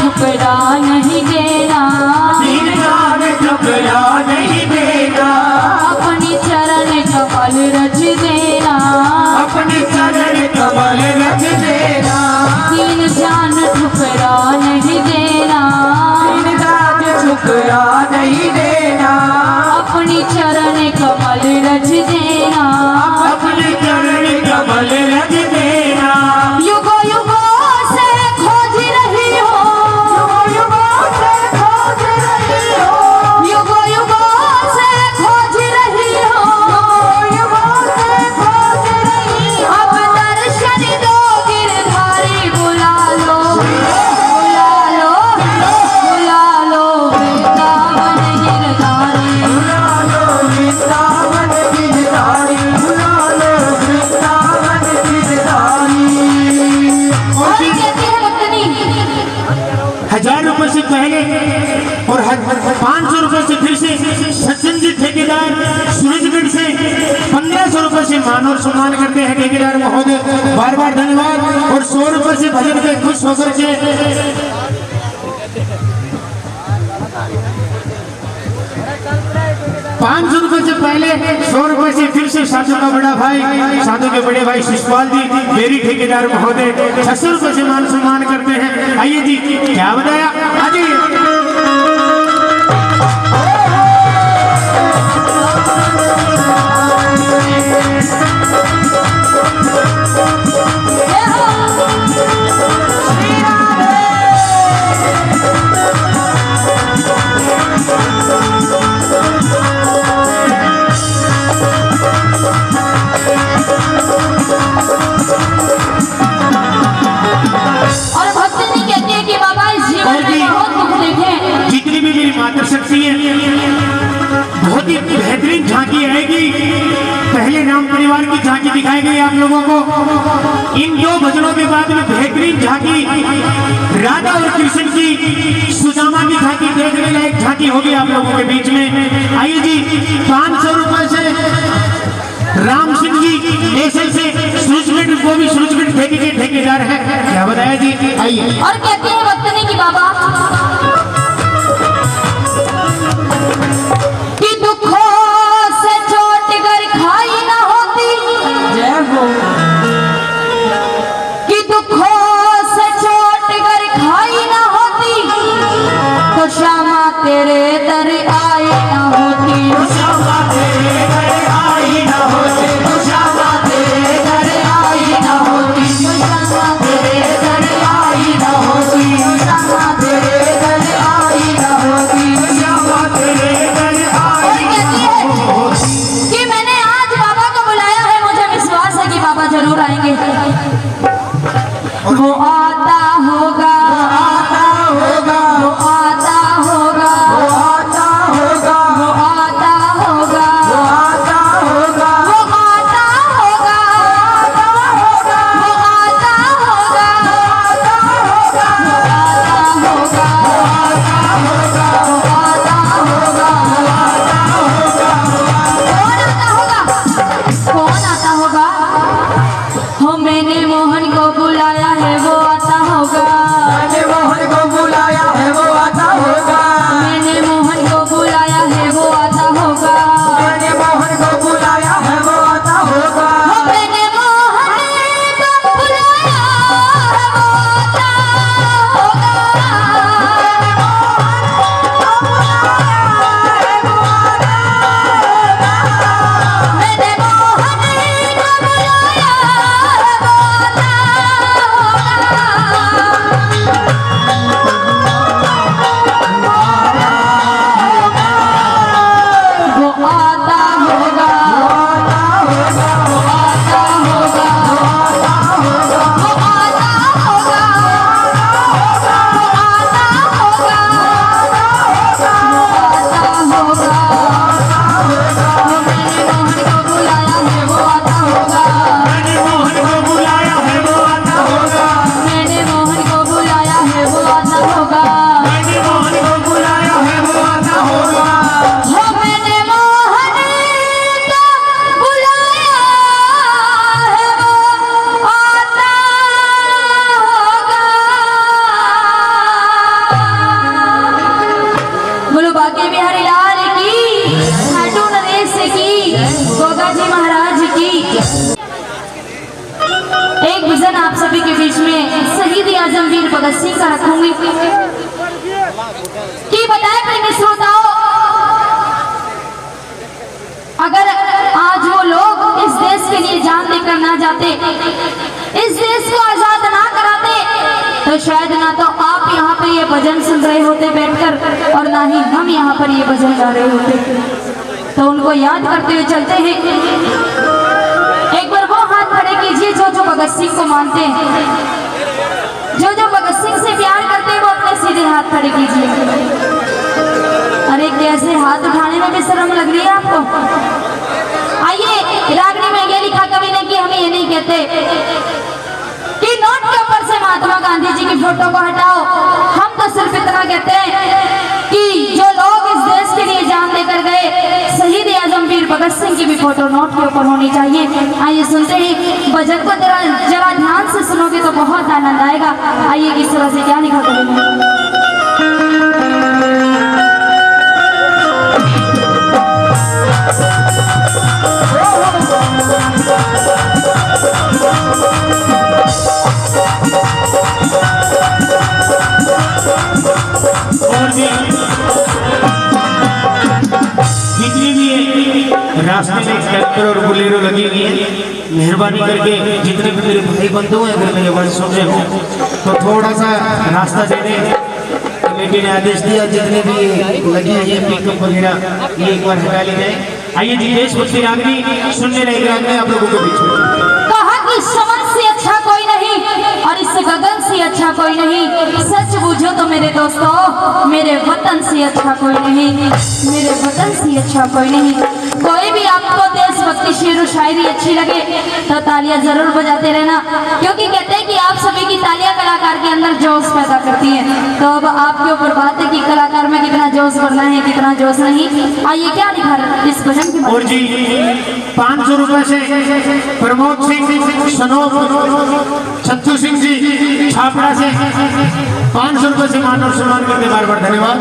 Speaker 1: ठुकरा नहीं देना
Speaker 2: ठुकरा नहीं देना
Speaker 1: अपनी चरण कमल रच देना
Speaker 2: अपनी चरण कमल रच देना
Speaker 1: दीन जान ठुकरा नहीं देना
Speaker 2: ठुकरा नहीं देना
Speaker 1: अपनी चरण कमल रच देना
Speaker 2: अपनी चरण कमल रच देना।
Speaker 1: युगो युगो से खोज रही हो युगो युगो से खोज रही हो अब दर्शन दो गिरधारी बुला लो वृंदावन गिरधारी और कहते हैं रत्नी
Speaker 2: 1000 रुपए से पहले और 500 रुपए से फिर से सचिन जी ठेकेदार सूरजगढ़ से 1500 रुपए से मान और सम्मान करते हैं ठेकेदार महोदय। बार बार धन्यवाद। और 100 रुपए से भजन पे खुश होकर के 500 रुपए से पहले 100 रुपए से फिर से साधु का बड़ा भाई साधु के बड़े भाई शिषपाल जी मेरी ठेकेदार महोदय 600 रुपए से मान सम्मान करते हैं। आइए जी क्या बताया आइए। बेहतरीन झांकी आएगी। पहले राम परिवार की झांकी दिखाई गई आप लोगों को। इन दो भजनों के बाद में बेहतरीन झांकी राधा और कृष्ण की सुदामा की झांकी देखने लायक झांकी होगी आप लोगों के बीच में। आइए जी, 500 रुपए से राम सिंह जी ऐसे से सूचमिट को भी सूचमिट ठेके के ठेकेदार है। क्या बताया जी? आइए।
Speaker 1: और कहते हैं वतनी की बाबा कि दुखों से चोट कर खाई ना होती, जय हो, कि दुखों से चोट कर खाई ना होती तो श्यामा तेरे दर आई ना होती, तो श्यामा तेरे दर आई ना होती, तो श्यामा तेरे दर आई ना होती, तो श्यामा तेरे दर आई ना होती, तो श्यामा तेरे दर आई ना होती, तो श्यामा तेरे दर आई ना होती। कि मैंने आज बाबा को बुलाया है, मुझे विश्वास है कि बाबा जरूर आएंगे। वो आता होगा, आता होगा, वो आता होगा, वो आता होगा, वो आता होगा, वो आता होगा, वो आता होगा, आता होगा, वो आता होगा, आता होगा, वो आता होगा, आता होगा, वो आता होगा, आता होगा। कौन आता होगा? हो मैंने मोहन को बुलाया है, वो आता होगा,
Speaker 3: मैंने मोहन को बुलाया है वो आता होगा,
Speaker 1: मैंने मोहन को बुलाया है, वो आता होगा,
Speaker 3: मैंने मोहन को बुलाया है वो आता होगा,
Speaker 1: हो मैंने मोहन को बुलाया है, वो आता होगा, मैंने मोहन को बुलाया है, वो आता वो आता होगा, वो आता होगा, वो आता होगा, वो आता होगा, वो आता होगा, वो आता होगा। वो मैंने मोहन को बुलाया है, वो आता होगा,
Speaker 2: मैंने मोहन को बुलाया है वो आता होगा,
Speaker 1: मैंने मोहन को बुलाया है, वो आता होगा,
Speaker 2: मैंने मोहन को बुलाया है वो आता होगा,
Speaker 1: हो मैंने मोहन को बुलाया है, वो आता होगा। बोलो बाके बिहारी लाल की, खाटू नरेश की, गोगा जी महाराज की। एक विजन आप सभी के बीच में शहीद आजम वीर भगत सिंह का रखूंगी कि बताए प्रेमी श्रोताओं, अगर आज वो लोग इस देश के लिए जान देकर ना जाते, इस देश को आजाद ना कराते, तो शायद ना तो आप यहाँ पे ये भजन सुन रहे होते बैठकर, और ना ही हम यहाँ पर ये भजन गा रहे होते। तो उनको याद करते हुए चलते हैं। एक बार वो हाथ खड़े कीजिए जो जो भगत सिंह को मानते हैं, जो जो भगत सिंह से प्यार करते हैं, वो अपने सीधे हाथ खड़े कीजिए। अरे कैसे हाथ उठाने में भी शर्म लग रही है आपको? आइए, रागनी में ये लिखा कवि ने कि हम ये नहीं कहते कि नोट के ऊपर से महात्मा गांधी जी की फोटो को हटाओ। हम तो सिर्फ इतना कहते हैं कि जो लोग इस देश के लिए जान देकर गए, शहीद आजम वीर भगत सिंह की भी फोटो नोट के ऊपर होनी चाहिए। आइए सुनते ही भजन को जरा ध्यान से सुनोगे तो बहुत आनंद आएगा। आइए किस तरह से क्या लिखा कवि ने।
Speaker 2: और भी जितनी भी रास्ते में ट्रैक्टर और बुलेरो लगी हुई है, मेहरबानी करके जितने भी मेरे भाई बंधु हैं, अगर मेरे वर्ड सुन रहे हो तो थोड़ा सा रास्ता दे दें। कमेटी ने आदेश दिया जितने भी लगी है पिकअप वगैरह ये एक बार हटा ली जाए। आइए जी, देशभक्ति रागनी सुनने लगे रागनी आप लोगों के बीच में।
Speaker 1: कहा कि समझ से अच्छा कोई नहीं और इस गगन से अच्छा कोई नहीं। सच बूझो तो मेरे दोस्तों, मेरे वतन से अच्छा कोई नहीं, मेरे वतन से अच्छा कोई नहीं। कोई भी आपको देशभक्ति शेर व शायरी अच्छी लगे तो तालियां जरूर बजाते रहना, क्योंकि कहते हैं कि आप सभी की तालियां कलाकार के अंदर जोश पैदा करती हैं। तो अब आपके ऊपर बात है कि कलाकार में कितना जोश भरना है, कितना जोश नहीं। आइए क्या लिखा है इस भजन की।
Speaker 2: और जी 500 रुपए से प्रमोद सिंह सनोप छत्तू सिंह जी छापड़ा से 500 रुपए से मानव सम्मान करते बार बार धन्यवाद।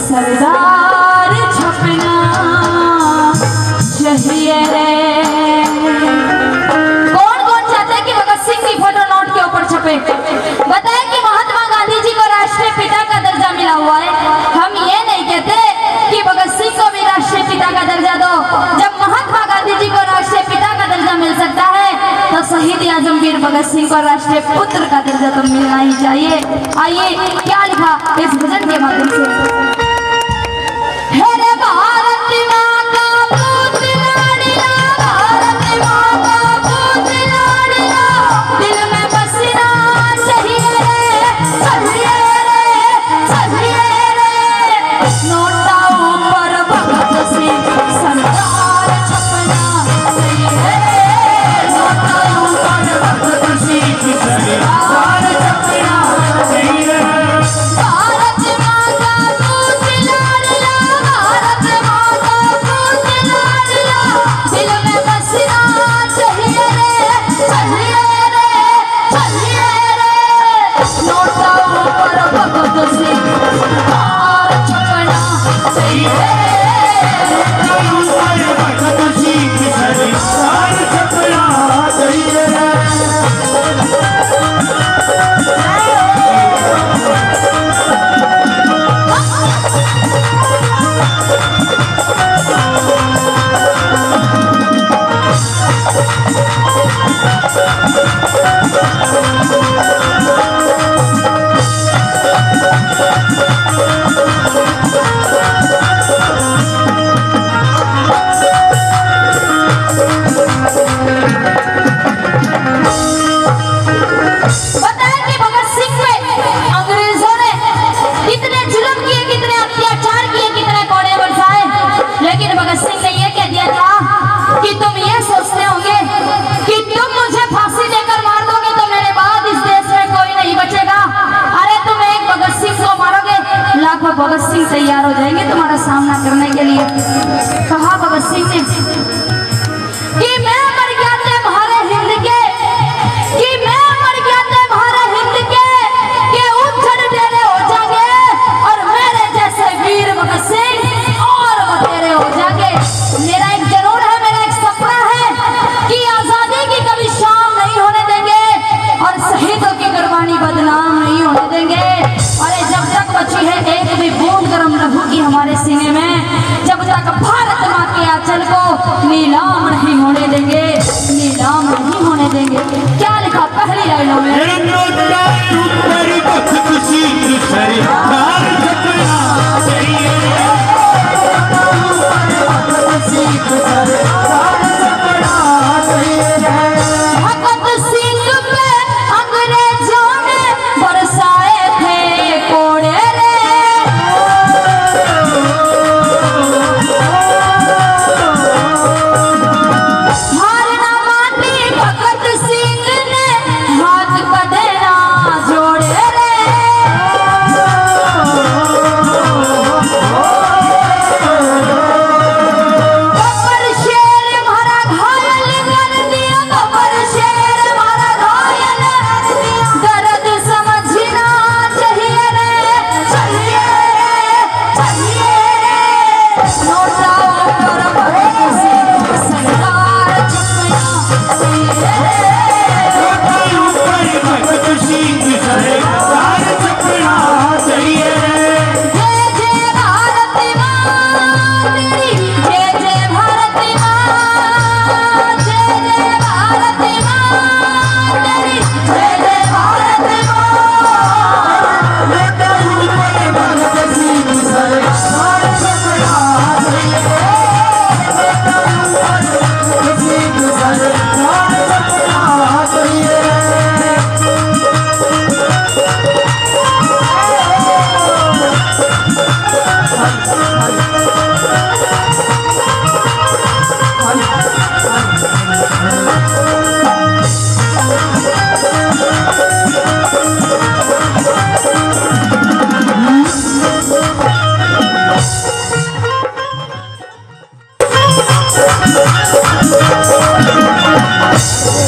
Speaker 1: सरदार छपना चाहिए रे। कौन कौन चाहता है कि भगत सिंह की फोटो नोट के ऊपर छपे? बताएं कि महात्मा गांधी जी को राष्ट्रीय पिता का दर्जा मिला हुआ है। हम ये नहीं कहते कि भगत सिंह को भी राष्ट्रीय पिता का दर्जा दो। जब महात्मा गांधी जी को राष्ट्रीय पिता का दर्जा मिल सकता है तो शहीद आजम वीर भगत सिंह को राष्ट्रीय पुत्र का दर्जा तो मिलना ही चाहिए। आइए क्या लिखा इस भजन के माध्यम से। भगत सिंह तैयार हो जाएंगे तुम्हारा सामना करने के लिए। कहा भगत सिंह ने कि मैं मर गया थे तुम्हारे हिंद के, कि मैं मर गया थे तुम्हारे हिंद के उज्जड़ तेरे हो जाएंगे और मेरे जैसे वीर भगत सिंह और वो तेरे हो जाएंगे। मेरा एक जरूर है, मेरा एक सपना है कि आजादी की कभी शाम नहीं होने देंगे और शहीदों की कुर्बानी बदनाम नहीं होने देंगे। अरे जब तक बची है एक भी बूंद गरम लहू की हमारे सीने में, जब तक भारत माँ के आंचल को नीलाम नहीं होने देंगे, नीलाम नहीं होने देंगे। क्या लिखा पहली लाइनों में? भगत सिंह पे अंग्रेजों ने बरसाए थे कोड़े रे। हार ना मानी भगत सिंह ने हाथ कदे ना जोड़े रे।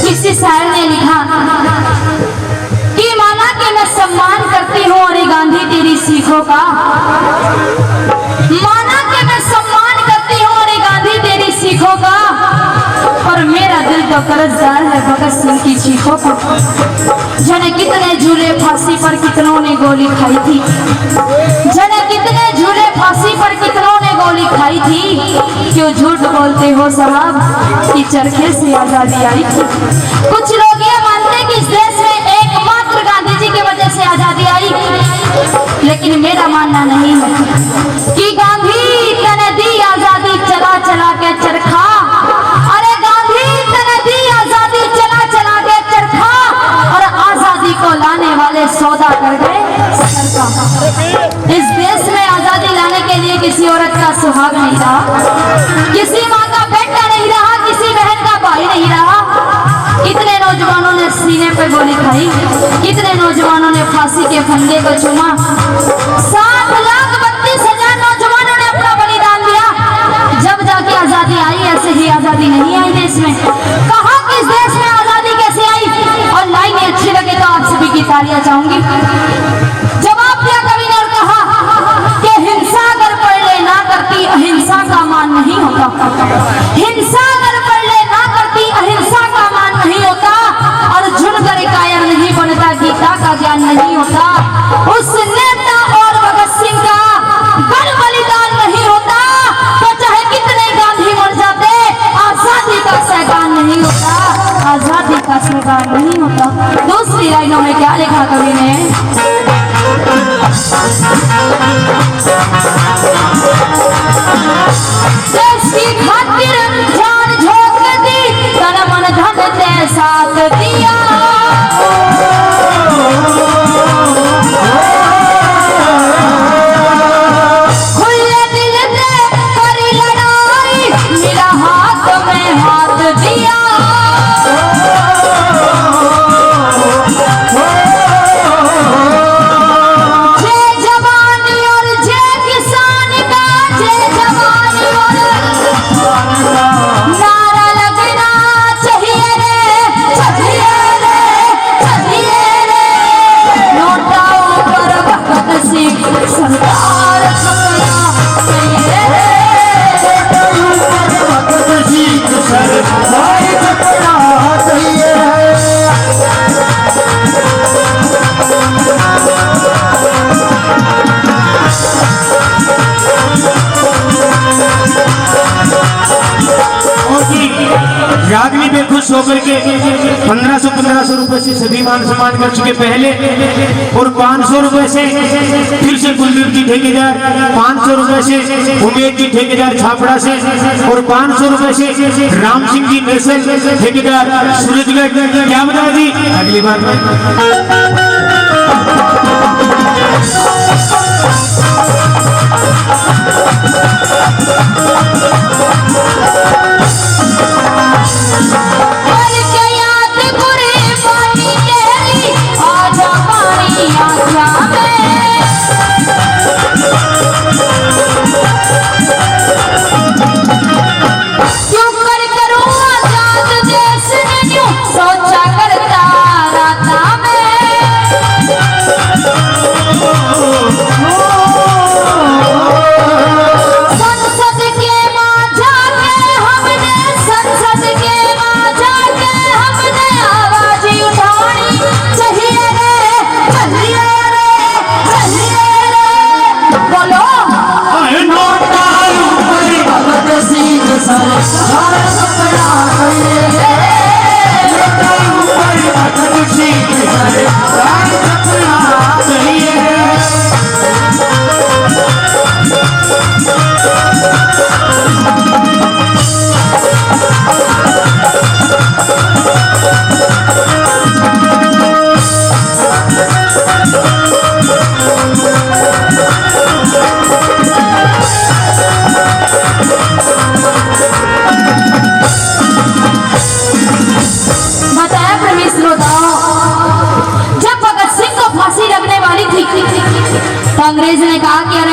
Speaker 1: किसी शायर ने लिखा कि माना कि मैं सम्मान करती हूँ अरे गांधी तेरी सीखों का, माना कि मैं सम्मान करती हूँ अरे गांधी तेरी सीखों का, और मेरा दिल तो कर्जदार है भगत सिंह की चीखों का। जाने कितने झूले फांसी पर कितनों ने गोली खाई थी, जाने कितने झूले फांसी पर कितनों ने गोली खाई थी। क्यों झूठ बोलते हो साहब कि चरखे से आजादी आई थी। कुछ लोग ये मानते हैं कि इस देश में एकमात्र गांधी जी की वजह से आजादी आई, लेकिन मेरा मानना नहीं है कि गांधी तने दी आजादी चला चला के चरखा, अरे गांधी तने दी आजादी चला चला के चरखा, और आजादी को लाने वाले सौदा कर गए सरका। इस देश में आजादी लाने के लिए किसी औरत का सुहाग नहीं रहा, किसी माँ का बेटा नहीं रहा, किसी बहन का भाई नहीं रहा। कितने नौजवानों ने सीने पे गोली खाई, कितने नौजवानों ने फांसी के फंदे को चूमा, 7,32,000 नौजवानों ने अपना बलिदान दिया, जब जाके आजादी आई। ऐसे ही आजादी नहीं आई देश में। कहा कि इस देश में आजादी कैसे आई? और लाइनें अच्छी लगे तो आप सभी की तालियां चाहूंगी। जवाब दिया कवि ने और कहा कि हिंसा अगर पढ़ ना करती अहिंसा का मान नहीं होता, हिंसा अगर पढ़ ना करती अहिंसा का मान नहीं होता, और झुनकर कायर नहीं बनता गीता का ज्ञान नहीं होता, उस नेता और भगत सिंह का बल बलिदान नहीं होता, तो चाहे कितने गांधी मर जाते आजादी का सैगान नहीं होता, आजादी का सैगान नहीं होता। दूसरी लाइनों में क्या लिखा कवि ने? देश की खातिर जान झोंक दी, तन मन धन ते साथ दिया, खुले दिल से करी लड़ाई, मेरा हाथ में हाथ दिया, जय जवान और जय किसान का, जय जवान और नारा लगना चाहिए रे, चाहिए रे, चाहिए रे, नोटा ऊपर भगत सिंह सरदार छपना चाहिए रे,
Speaker 2: भगत सिंह सरदार छपना चाहिए। आदमी पे खुश होकर के 1500 रुपए से सभी मान सम्मान कर चुके पहले, और 500 रुपए से फिर से कुलदीप जी ठेकेदार, 500 रुपए से उमेद जी ठेकेदार छापड़ा से, और 500 रुपए से राम सिंह जी नेशनल ठेकेदार सूरजगढ़। क्या बता दी अगली बार में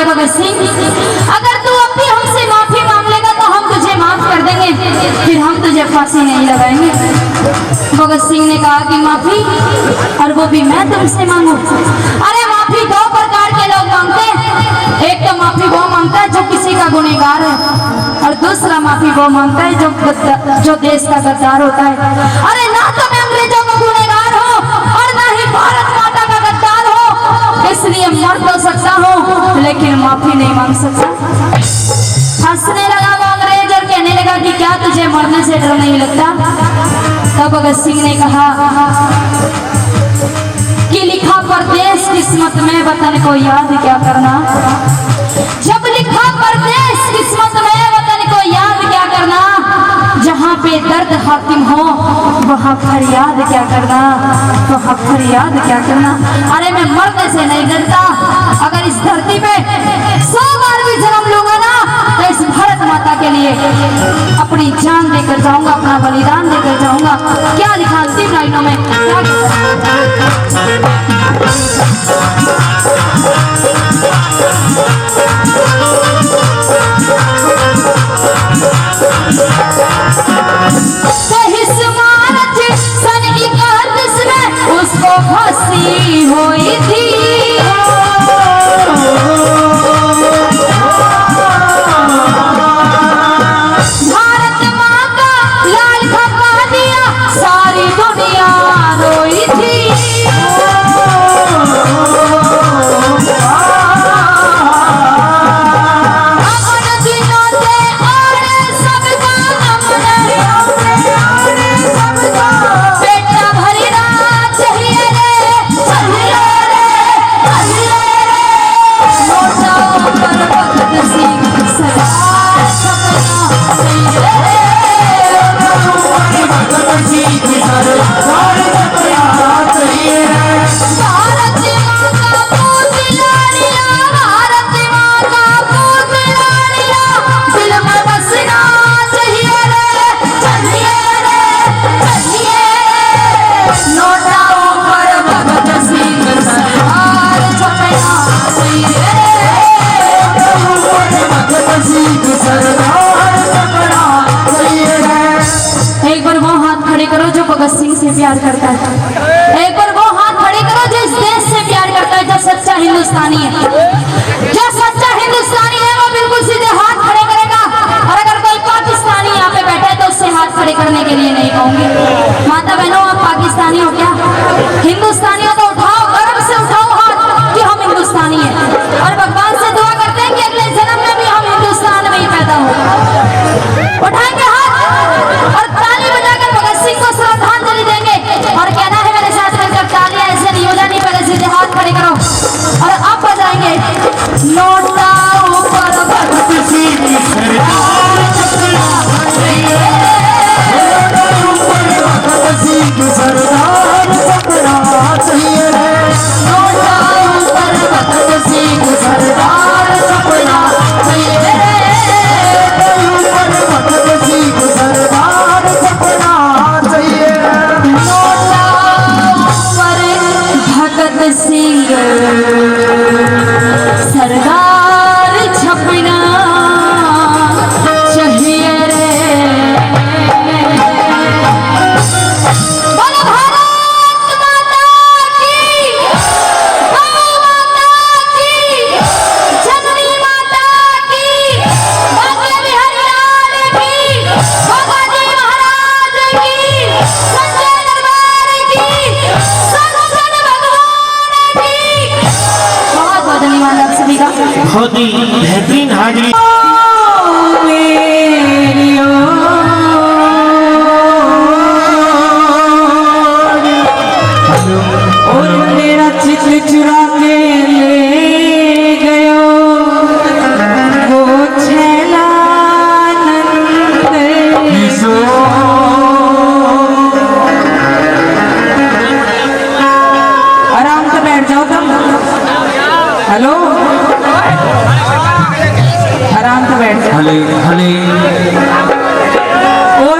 Speaker 1: बोले भगत सिंह, अगर तू अब भी हमसे माफी मांग लेगा तो हम तुझे माफ कर देंगे, फिर हम तुझे फांसी नहीं लगाएंगे। भगत सिंह ने कहा कि माफी, और वो भी मैं तुमसे मांगू? अरे माफी दो प्रकार के लोग मांगते हैं। एक तो माफी वो मांगता है जो किसी का गुनहगार है, और दूसरा माफी वो मांगता है जो देश का गद्दार होता है। अरे ना तो मैं अंग्रेजों का गुनहगार हूँ और ना ही भारत माता का गद्दार हूँ, इसलिए मर तो सकता हूँ लेकिन माफी नहीं मांग सकता। हंसने लगा वो अंग्रेज और कहने लगा कि क्या तुझे मरने से डर नहीं लगता? तब भगत सिंह ने कहा कि लिखा परदेश किस्मत में, वतन को याद क्या करना। जब लिखा परदेश किस्मत में, वतन को याद क्या करना। जहाँ पे दर्द हाकिम हो वहाँ फरियाद क्या करना, वहाँ फरियाद क्या करना। अरे मैं मरने से नहीं डरता, अगर इस धरती पे 100 बार भी जन्म लूंगा ना तो इस भारत माता के लिए अपनी जान देकर जाऊंगा, अपना बलिदान देकर जाऊंगा। क्या लिखा अंतिम लाइनों में, उसको फांसी हुई थी। भारत माँ का लाल खपा दिया, सारी दुनिया रोई थी। भगत सिंह से प्यार करता है। एक बार वो हाथ खड़े करो जो इस देश से प्यार करता है, जो सच्चा हिंदुस्तानी है। जो सच्चा हिंदुस्तानी है वो बिल्कुल सीधे हाथ खड़े करेगा, और अगर कोई पाकिस्तानी यहाँ पे बैठे तो उससे हाथ खड़े करने के लिए नहीं कहूंगी। माता बहनों, आप पाकिस्तानी हो क्या? हिंदुस्तानी हो तो उठाओ, गर्व से उठाओ हाथ कि हम हिंदुस्तानी हैं, और भगवान से दुआ करते हैं कि अगले जन्म में भी हम हिंदुस्तान में ही पैदा हो। उठाएंगे हाथ और ताली बजाकर भगत सिंह को श्रद्धांजलि देंगे, और कहना है मेरे साथ मिलकर तालियां ऐसे नहीं हो जानी, पहले सीधे हाथ खड़े करो और अब बजाएंगे। नोटा ऊपर भगत सिंह सरदार छपरा चाहिए, भगत सिंह सरदार छपरा चाहिए। नोटा ऊपर भगत सिंह सरदार छपरा चाहिए, भगत सिंह सरदार छपरा चाहिए। नोटा ऊपर भगत सिंह सरदार छपना चाहिए रे। बोलो भारत माता की, गौ माता की, जननी माता की, बांके बिहारी लाल की, भगवती महाराज की, संजय दरबार की, संतन भगवान की। बहुत बहुत धन्यवाद आप सभी का।
Speaker 2: बहुत ही बेहतरीन हाजिरी।
Speaker 3: और मेरा चित्र चुरा के ले गयो वो छैला नंद। आराम से बैठ जाओ तुम। हेलो, आराम से बैठ जाओ।
Speaker 2: हले हले
Speaker 3: और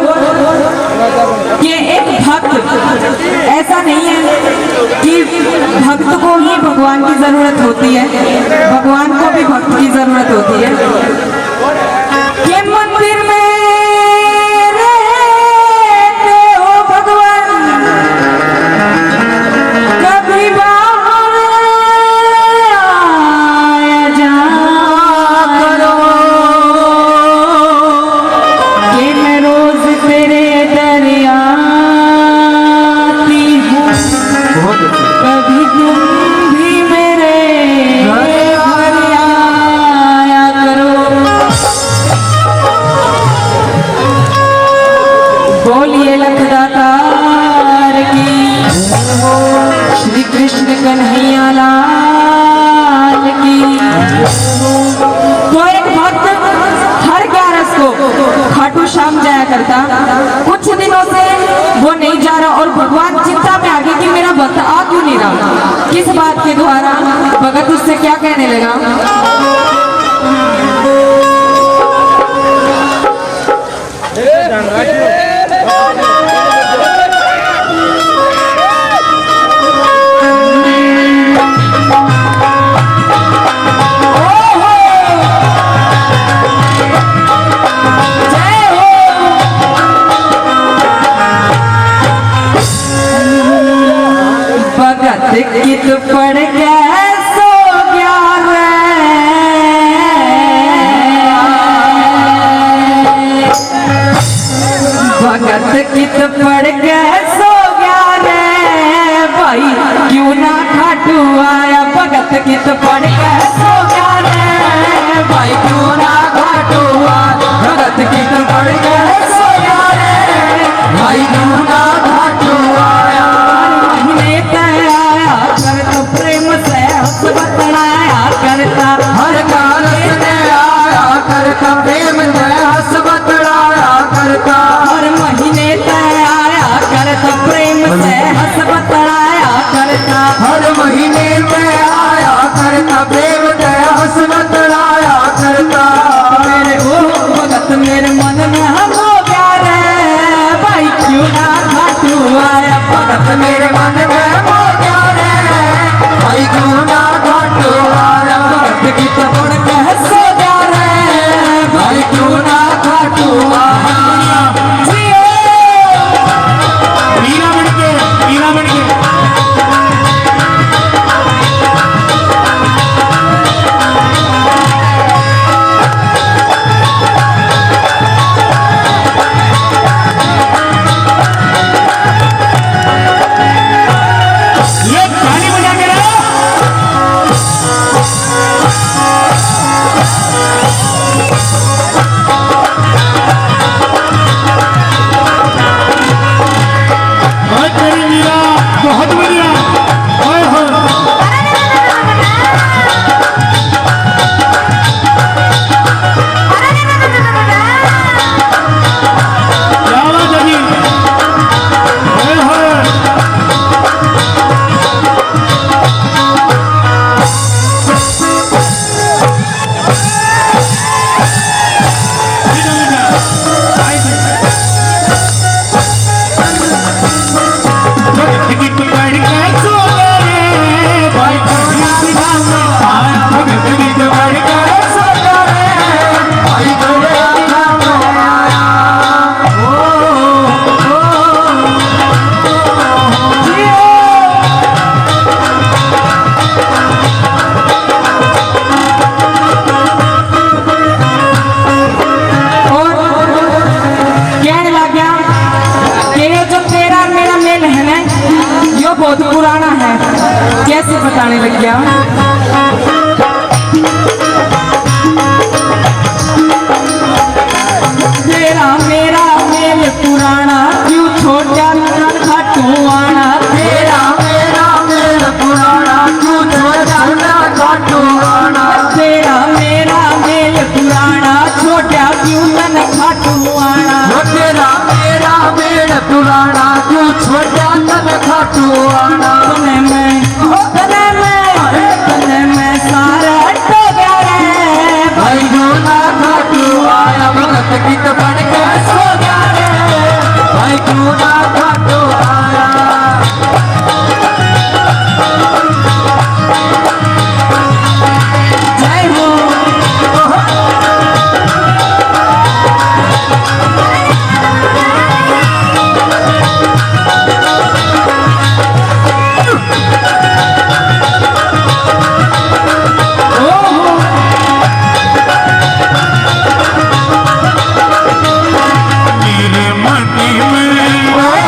Speaker 3: ये एक भक्त ऐसा नहीं है कि भक्त को ही भगवान की जरूरत होती है, भगवान को भी भक्त
Speaker 1: करता। कुछ दिनों से वो नहीं जा रहा और भगवान चिंता में आ गए कि मेरा भक्त आ क्यों नहीं रहा। किस बात के द्वारा भगत उससे क्या कहने लगा। भगत कित पड़ गए सो गया भगत कित पड़ गए सो गया रे भाई क्यों ना खाटू आया। भगत कित पड़ गए सो गया रे भाई क्यों ना खाटू आया। भगत कित पड़ गए सो गया रे भाई क्यों ना खाटू आया। करता प्रेम से हंस बतलाया करता हर काल से आया करता प्रेम से हंस बतलाया करता हर महीने से आया करता प्रेम से हंस बतलाया करता हर महीने से आया करता प्रेम से हंस बतलाया करता। मेरे ओ भगत मेरे मन में हम हो गया रे भाई क्यों ना खाटू आया। भगत मेरे मन में हो गया भाई क्यों ना घाटू आया। भगत की तबड़ कह सो जा रे भाई क्यों ना घाटू आया।
Speaker 2: मीरा बन के ये ताली बजा के रहो। बहुत बड़ी मीरा, बहुत बढ़िया। ओए हो क्या बात है जी। ओए हो
Speaker 1: बहुत पुराना है कैसे बताने लग गया। तेरा मेरा मेल पुराना क्यों छोटा खाटू आना। तेरा मेरा मेल पुराना क्यों छोटा खाटू आना। तेरा मेरा मेल पुराना छोटा क्यों तन खाटू आना। तेरा मेरा मेल पुराना क्यों छोटा तन खाटू आना। तने में सारा हटो गया रे भाई क्यों ना खाटू आया। भगत की तो बन के सो गया रे भाई क्यों ना खाटू आया। जय हो
Speaker 2: मेरे मन में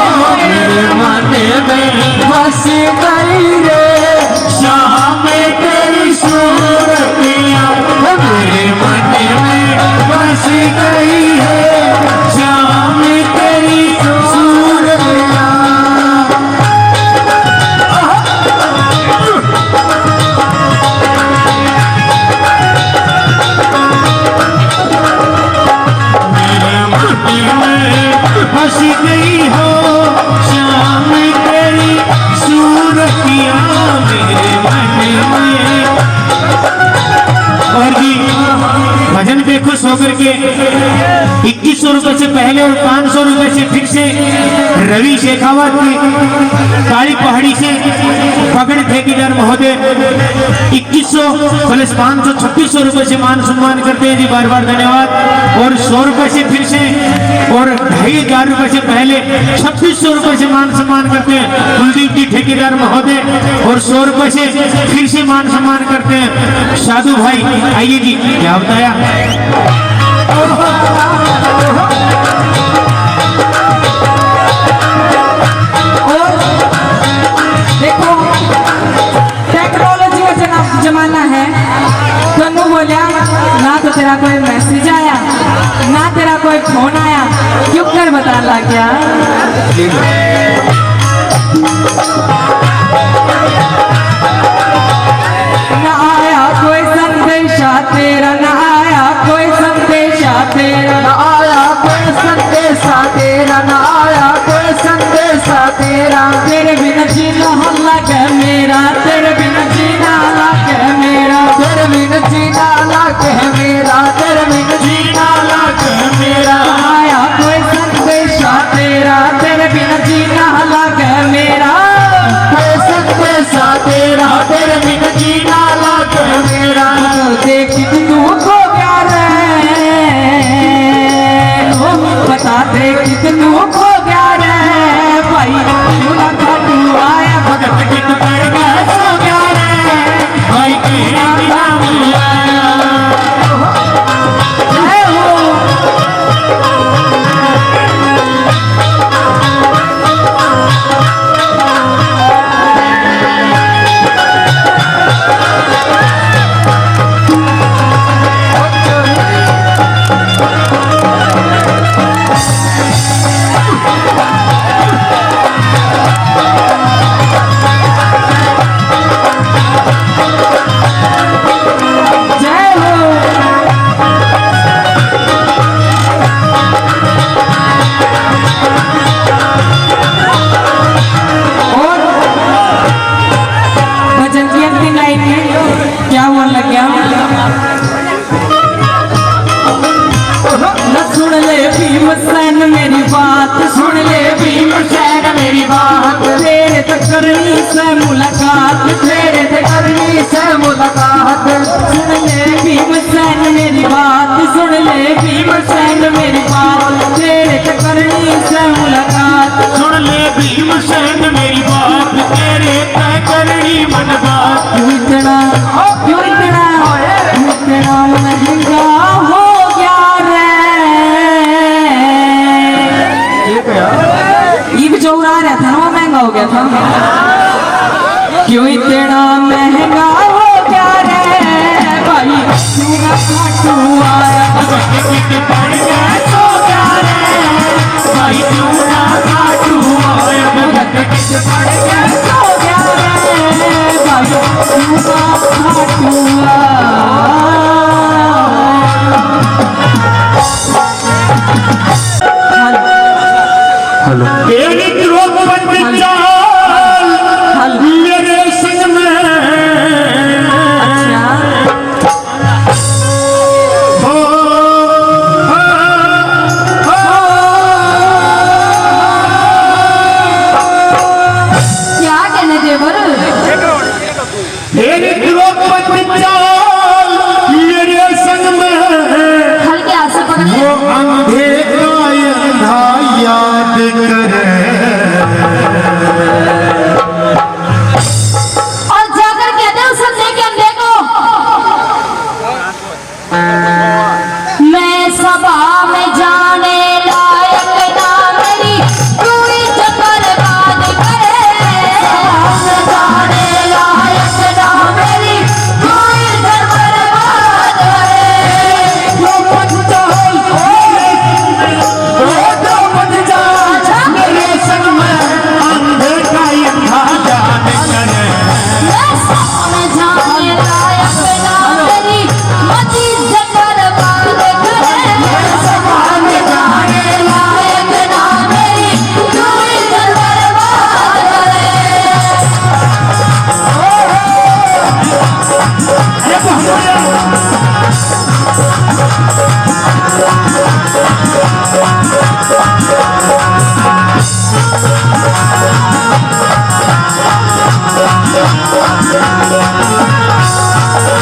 Speaker 2: होकर के 2100 रुपए से पहले और 500 रुपए से फिर से रवि शेखावत काली पहाड़ी से पकड़ ठेकेदार महोदय 2100 प्लस 500 2600 रुपए से मान सम्मान करते हैं जी, बार बार धन्यवाद। और 100 रुपए से फिर से और 2500 रुपए से पहले 2600 रुपए से मान सम्मान करते हैं कुलदीप जी ठेकेदार महोदय। और 100 रुपए से फिर से मान सम्मान करते हैं साधु भाई। आइए जी, क्या बताया।
Speaker 1: और देखो टेक्नोलॉजी का जमाना है, तनु बोलिया ना तो तेरा कोई मैसेज आया ना तेरा कोई फोन आया, क्यों कर बता ला क्या। ना आया कोई संदेशा तेरा, ना आया कोई संदेशा तेरा,
Speaker 3: ना आया कोई संदेशा तेरा, ना आया कोई संदेशा तेरा।
Speaker 1: तेरे बिना जीना लगे मेरा, तेरे बिना जीना लगे मेरा,
Speaker 3: तेरे बिन जीना लागे मेरा, तेरे बिन जीना लागे मेरा।
Speaker 1: आया कोई संदेशा तेरा, तेरे बिना जीना लगे मेरा,
Speaker 3: कोई संदेशा तेरा, तेरे बिन जीना लागे मेरा।
Speaker 1: देख तू को क्या रे, ओ बता दे कितनू को क्या रे भाई, तू ना खाटू आया भगत की तू कर गया सो क्या रे भाई, तेरा नाम आया। जय हो जय हो। और भजन की अंतिम लाइन में क्या हुआ लग गया, न सुन ले भीमसेन मेरी बात, सुन ले भीमसेन मेरी बात, तेरे तो करनी से मुलाकात, तेरे तो
Speaker 3: करनी से मुलाकात।
Speaker 1: सुन ले भीमसेन मेरी बात, सुन ले भीमसेन मेरी बात, तेरे तो करनी से मुलाकात।
Speaker 2: सुन ले भीमसेन मेरी बात, तेरे तय करनी मन बात।
Speaker 1: क्यों इतना महंगा हो गया रे, ये भी जो उड़ा रहा था ना वो महंगा हो गया था। क्यों इतना महंगा हो गया रे भाई, क्यों ना खाटू आया
Speaker 2: पड़ गया सो क्या रे भाई, क्यों ना खाटू आया भगत किस पड़ गया
Speaker 1: सो गया रे भाई, क्यों ना खाटू आया।
Speaker 3: हेलो
Speaker 2: तेरी द्रौपदी चाल मेरे संग में,
Speaker 1: अच्छा
Speaker 2: हो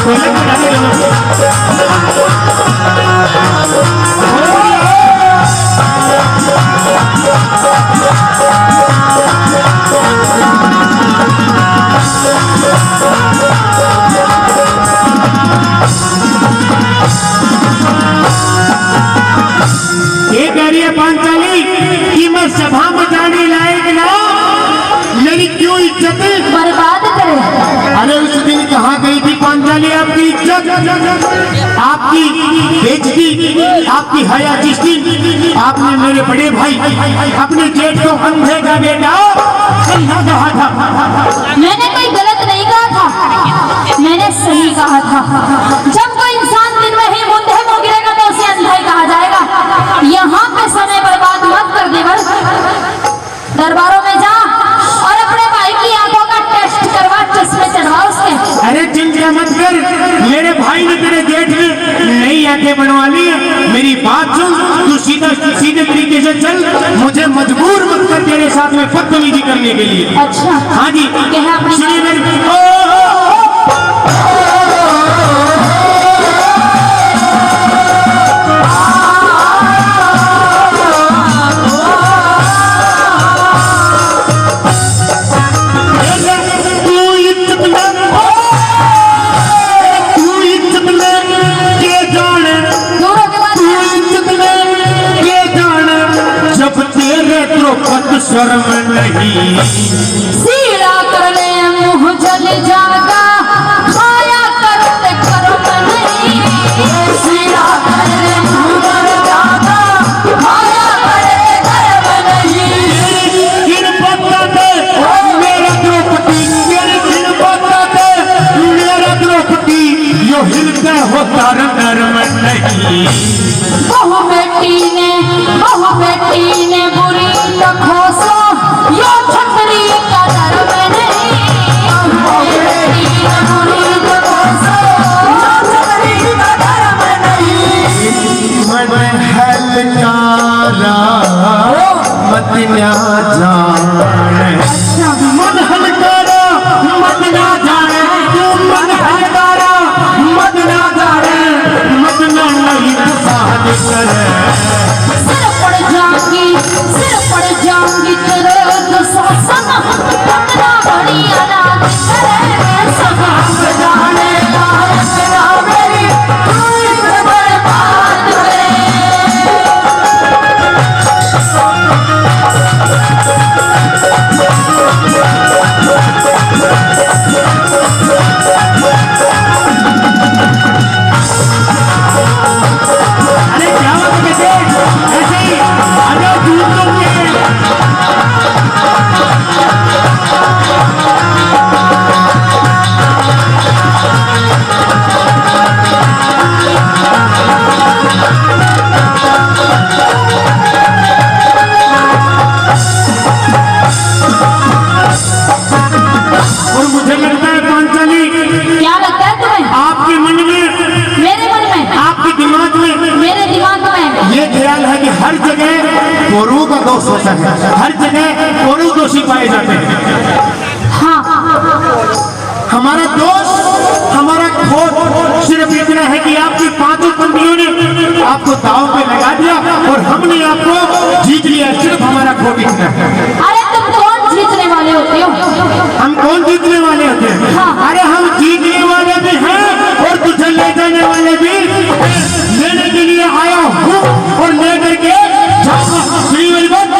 Speaker 2: ढोलक बजा दे ढोलक। ये कह रही है पांचाली कि मैं सभा में जाने लायक ना, मेरी क्यों इज्जत
Speaker 1: बर्बाद करे।
Speaker 2: अरे उस दिन कहाँ गई थी पांचाली आपकी इज्जत, आपकी बेइज्जती, आपकी हया जिस दिन आपने मेरे बड़े भाई अपने जेठ को अंधे का बेटा अंधा कहा था।
Speaker 1: मैंने कोई गलत नहीं कहा था, मैंने सही कहा था। जब कोई इंसान दिन में ही मुंह गिरेगा तो उसे अंधा ही कहा जाएगा। यहाँ पे समय बर्बाद मत कर देवर, दरबारों में जा और अपने भाई की आंखों का टेस्ट करवा, चश्मे चढ़वा उसके।
Speaker 2: अरे चिंता मत कर, मेरे भाई ने तेरे जेठ में नई आंखें बनवा ली है। मेरी बात सुन, तू सीधे तरीके से चल, मुझे मजबूर मत कर तेरे साथ में बदतमीजी करने के लिए।
Speaker 1: अच्छा
Speaker 2: हाँ जी,
Speaker 1: क्या अपनी
Speaker 2: सुनिए मेरी शर्म नहीं,
Speaker 1: सीधा कर ले मुंह जल जागा, खाया करते कर्म नहीं। सीधा कर ले मुंह जल जागा, खाया करते कर्म नहीं।
Speaker 2: गिर पता दे मेरा द्रौपदी, गिर पता दे मेरा द्रौपदी, यो हिलता हो तार नर्म नहीं।
Speaker 1: बहु बेटी ने बुरी खोसो, यो छतरी का धर्म नहीं। बहु बेटी ने बुरी खोसो, यो छतरी का धर्म नहीं।
Speaker 2: मन हलकारा मत ना जाने, मन हलकारा मत ना जाने, तू मन हलकारा मत ना जाने, मत ना नहीं साध करे।
Speaker 1: सिर पड़ जाऊंगी तेरे दुशासन, अपना बड़ी अनाथ करे। सहाब जाने लायक ना मेरी, तू बर्बाद करे।
Speaker 2: अरे क्या बात है बेटे, ऐसे ही अरे दूर तो के और मुझे लगता है पांचाली,
Speaker 1: क्या लगता है तुम्हें?
Speaker 2: आपके मन में,
Speaker 1: मेरे मन में,
Speaker 2: आपके दिमाग में
Speaker 1: मेरे दिमाग में
Speaker 2: ये ख्याल है कि हर जगह गोरू का दोष होता है, हर जगह गोरू दोषी पाए जाते हैं।
Speaker 1: हाँ,
Speaker 2: हमारा दोष, हमारा खोट सिर्फ इतना है कि आपकी पांचों बंदियों ने आपको दांव पे लगा दिया और हमने आपको जीत लिया। सिर्फ हमारा खोट इतना है।
Speaker 1: अरे तुम कौन जीतने वाले होते हो?
Speaker 2: हम कौन जीतने वाले होते हैं?
Speaker 1: हाँ।
Speaker 2: अरे हम जीतने वाले भी हैं और तुझे ले जाने वाले भी लेने के लिए आया हूँ और लेकर के जाऊंगा। श्री वैभव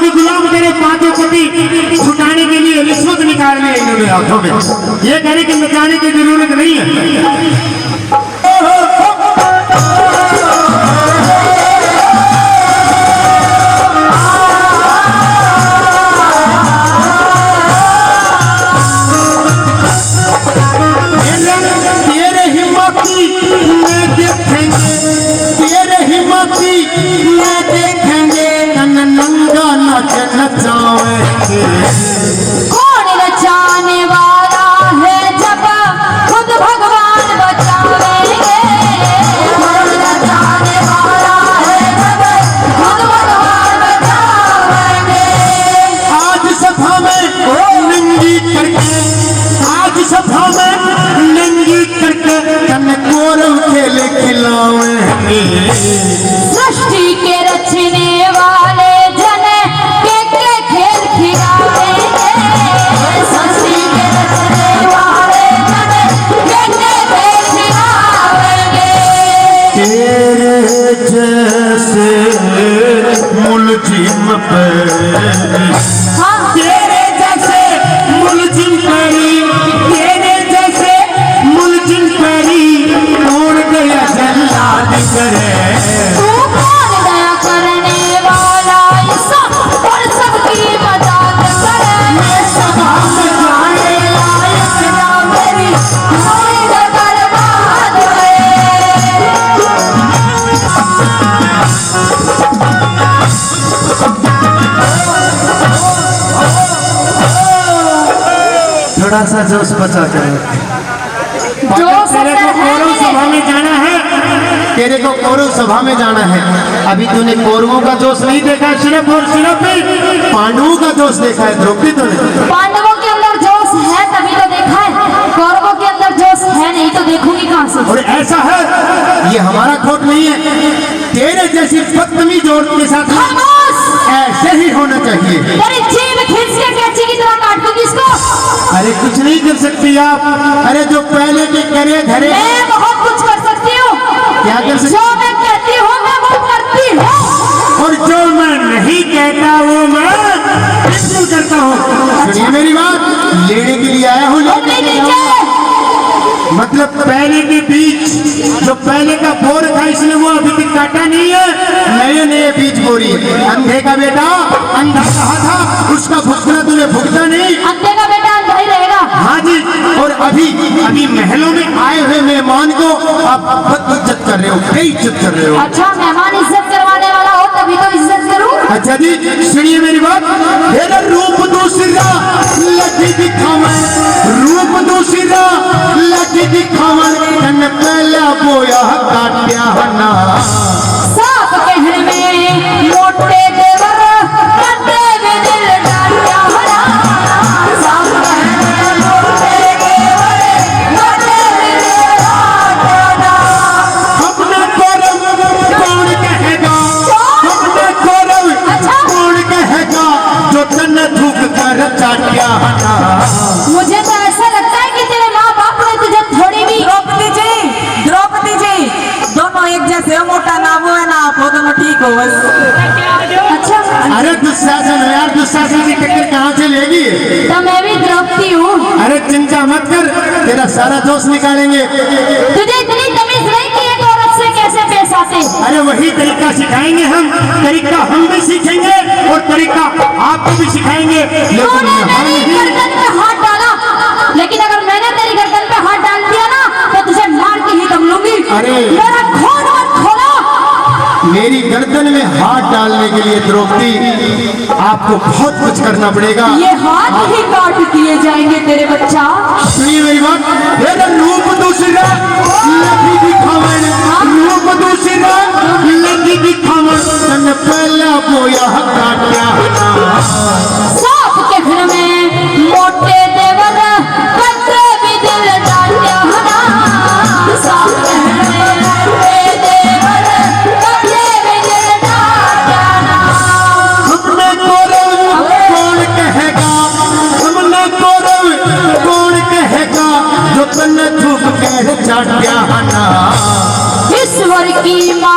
Speaker 2: के गुलाम तेरे पांचों पति छुटाने के लिए रिश्वत निकाल लिया इन्होंने हाथों में। ये कहने की नचाने की जरूरत नहीं है।
Speaker 1: कौन नचाने वाला है जब खुद भगवान बचावेंगे। कौन नचाने वाला है जब खुद भगवान बचावेंगे।
Speaker 2: आज सभा में नंगी करके, आज सभा में नंगी करके तन कौरव खेल खिलावेंगे।
Speaker 1: सृष्टि के रचने वाले जन के खेल खिलावेंगे। सृष्टि के रचने वाले जन के खेल खिलावेंगे।
Speaker 2: तेरे जैसे मुलजिम पर,
Speaker 1: हाँ
Speaker 2: तेरे जैसे मुलजिम परी, तेरे जैसे मुलजिम परी तोड़ गया जल्लाद करे।
Speaker 1: तू कौन दया करने वाला ऐसा और सबकी मदद करे। मैं सभा में जाने लायक ना मेरी कोई न बर्बाद है।
Speaker 3: थोड़ा सा जोश बचा कर।
Speaker 1: जोश
Speaker 2: तेरे को
Speaker 1: अंदर है
Speaker 2: कौरव सभा
Speaker 1: मेरे।
Speaker 2: में जाना है, तेरे को कौरव सभा में जाना है। अभी तूने कौरवों का जोश नहीं देखा सिर्फ और सिर्फ पांडवों का जोश देखा है द्रौपदी तूने।
Speaker 1: पांडवों के अंदर जोश है तभी तो देखा है, कौरवों के अंदर जोश है नहीं तो देखूंगी कहां से।
Speaker 2: और ऐसा है, ये हमारा खोट नहीं है, तेरे जैसी बदतमीज औरत के साथ
Speaker 1: खामोश।
Speaker 2: ऐसे ही होना चाहिए।
Speaker 1: तेरी जीभ खींच के कैंची की तरह काट दूंगी इसको।
Speaker 2: अरे कुछ नहीं कर सकती आप, अरे जो पहले के करे धरे।
Speaker 1: मैं बहुत कुछ कर सकती हूँ।
Speaker 2: क्या कर सकती?
Speaker 1: जो मैं कहती हूँ मैं वो करती हूँ।
Speaker 2: और जो मैं नहीं कहता वो मैं बिल्कुल करता हूँ। सुनिए मेरी बात, लेने के लिए आया हूँ,
Speaker 1: तुम नहीं नीचे।
Speaker 2: मतलब पहले के बीच जो पहले का बोर था इसलिए वो अभी तक काटा नहीं है, नए नए बीज बोरी। अंधे का बेटा अंधा कहा था, उसका भुगतना तूने भुगता नहीं।
Speaker 1: अंधे का बेटा अंधा ही रहेगा।
Speaker 2: हाँ जी, और अभी अभी महलों में आए हुए मेहमान को आप बहुत इज्जत कर रहे हो, कई इज्जत कर रहे हो।
Speaker 1: अच्छा मेहमान इज्जत करवाने वाला हो तभी तो इज्जत करूँ।
Speaker 2: अच्छा जी सुनिए मेरी बात, तेरा रूप दूसरा लगी दिखावन, रूप दूसरा लगी दिखावन, तन पहला बोया काट्या ना।
Speaker 1: साफ कहने में मोटे देवर कंधे में दिल डालिया हरा। साफ कहने में मोटे देवर कंधे में दिल डालिया।
Speaker 2: अपने कौरव कौन कहेगा, अपने कौरव कौन कहेगा, जो तन थूक कर चाट्या ना।
Speaker 1: मुझे तो ऐसा लगता है कि तेरे माँ बाप ने तुझे थोड़ी भी।
Speaker 4: द्रौपदी जी दोनों एक जैसे हो, मोटा ना वो है ना आप हो, दोनों ठीक हो बस।
Speaker 1: अच्छा
Speaker 2: अरे दुशासन है यार, दुशासन की टक्कर कहाँ से लेगी?
Speaker 1: तो मैं भी द्रौपदी हूँ।
Speaker 2: अरे चिंता मत कर, तेरा सारा जोश निकालेंगे।
Speaker 1: तुझे इतनी तमीज नहीं कि एक औरत से कैसे पेश आते।
Speaker 2: अरे वही तरीका सिखाएंगे हम, तरीका हम भी सीखेंगे और तरीका आपको भी सिखाएंगे। लेकिन
Speaker 1: तूने
Speaker 2: यहाँ
Speaker 1: मेरी
Speaker 2: नहीं।
Speaker 1: गर्दन पे हाथ डाला, लेकिन अगर मैंने तेरी गर्दन पे हाथ डाल दिया ना तो तुझे मार के ही दम लूंगी।
Speaker 2: अरे।
Speaker 1: मेरा खून मत खोला।
Speaker 2: मेरी गर्दन में हाथ डालने के लिए द्रौपदी आपको बहुत कुछ करना पड़ेगा।
Speaker 1: ये हाथ ही काट दिए जाएंगे तेरे बच्चा।
Speaker 2: सुनिए मेरी बात, तेरा रूप दूसरा लगी दिखावन, रूप दूसरा लगी दिखावन, तन पहला बोया काट्या ना।
Speaker 1: साफ कहने में मोटे देवर कंधे भी दिल डालिया हरा। साफ कहने में मोटे देवर कंधे भी दिल डालिया ना।
Speaker 2: हमने कौरव कौन कहेगा, हमने कौरव कौन कहेगा, जो तन थूक कर चाट्या ना।
Speaker 1: ईश्वर की माँ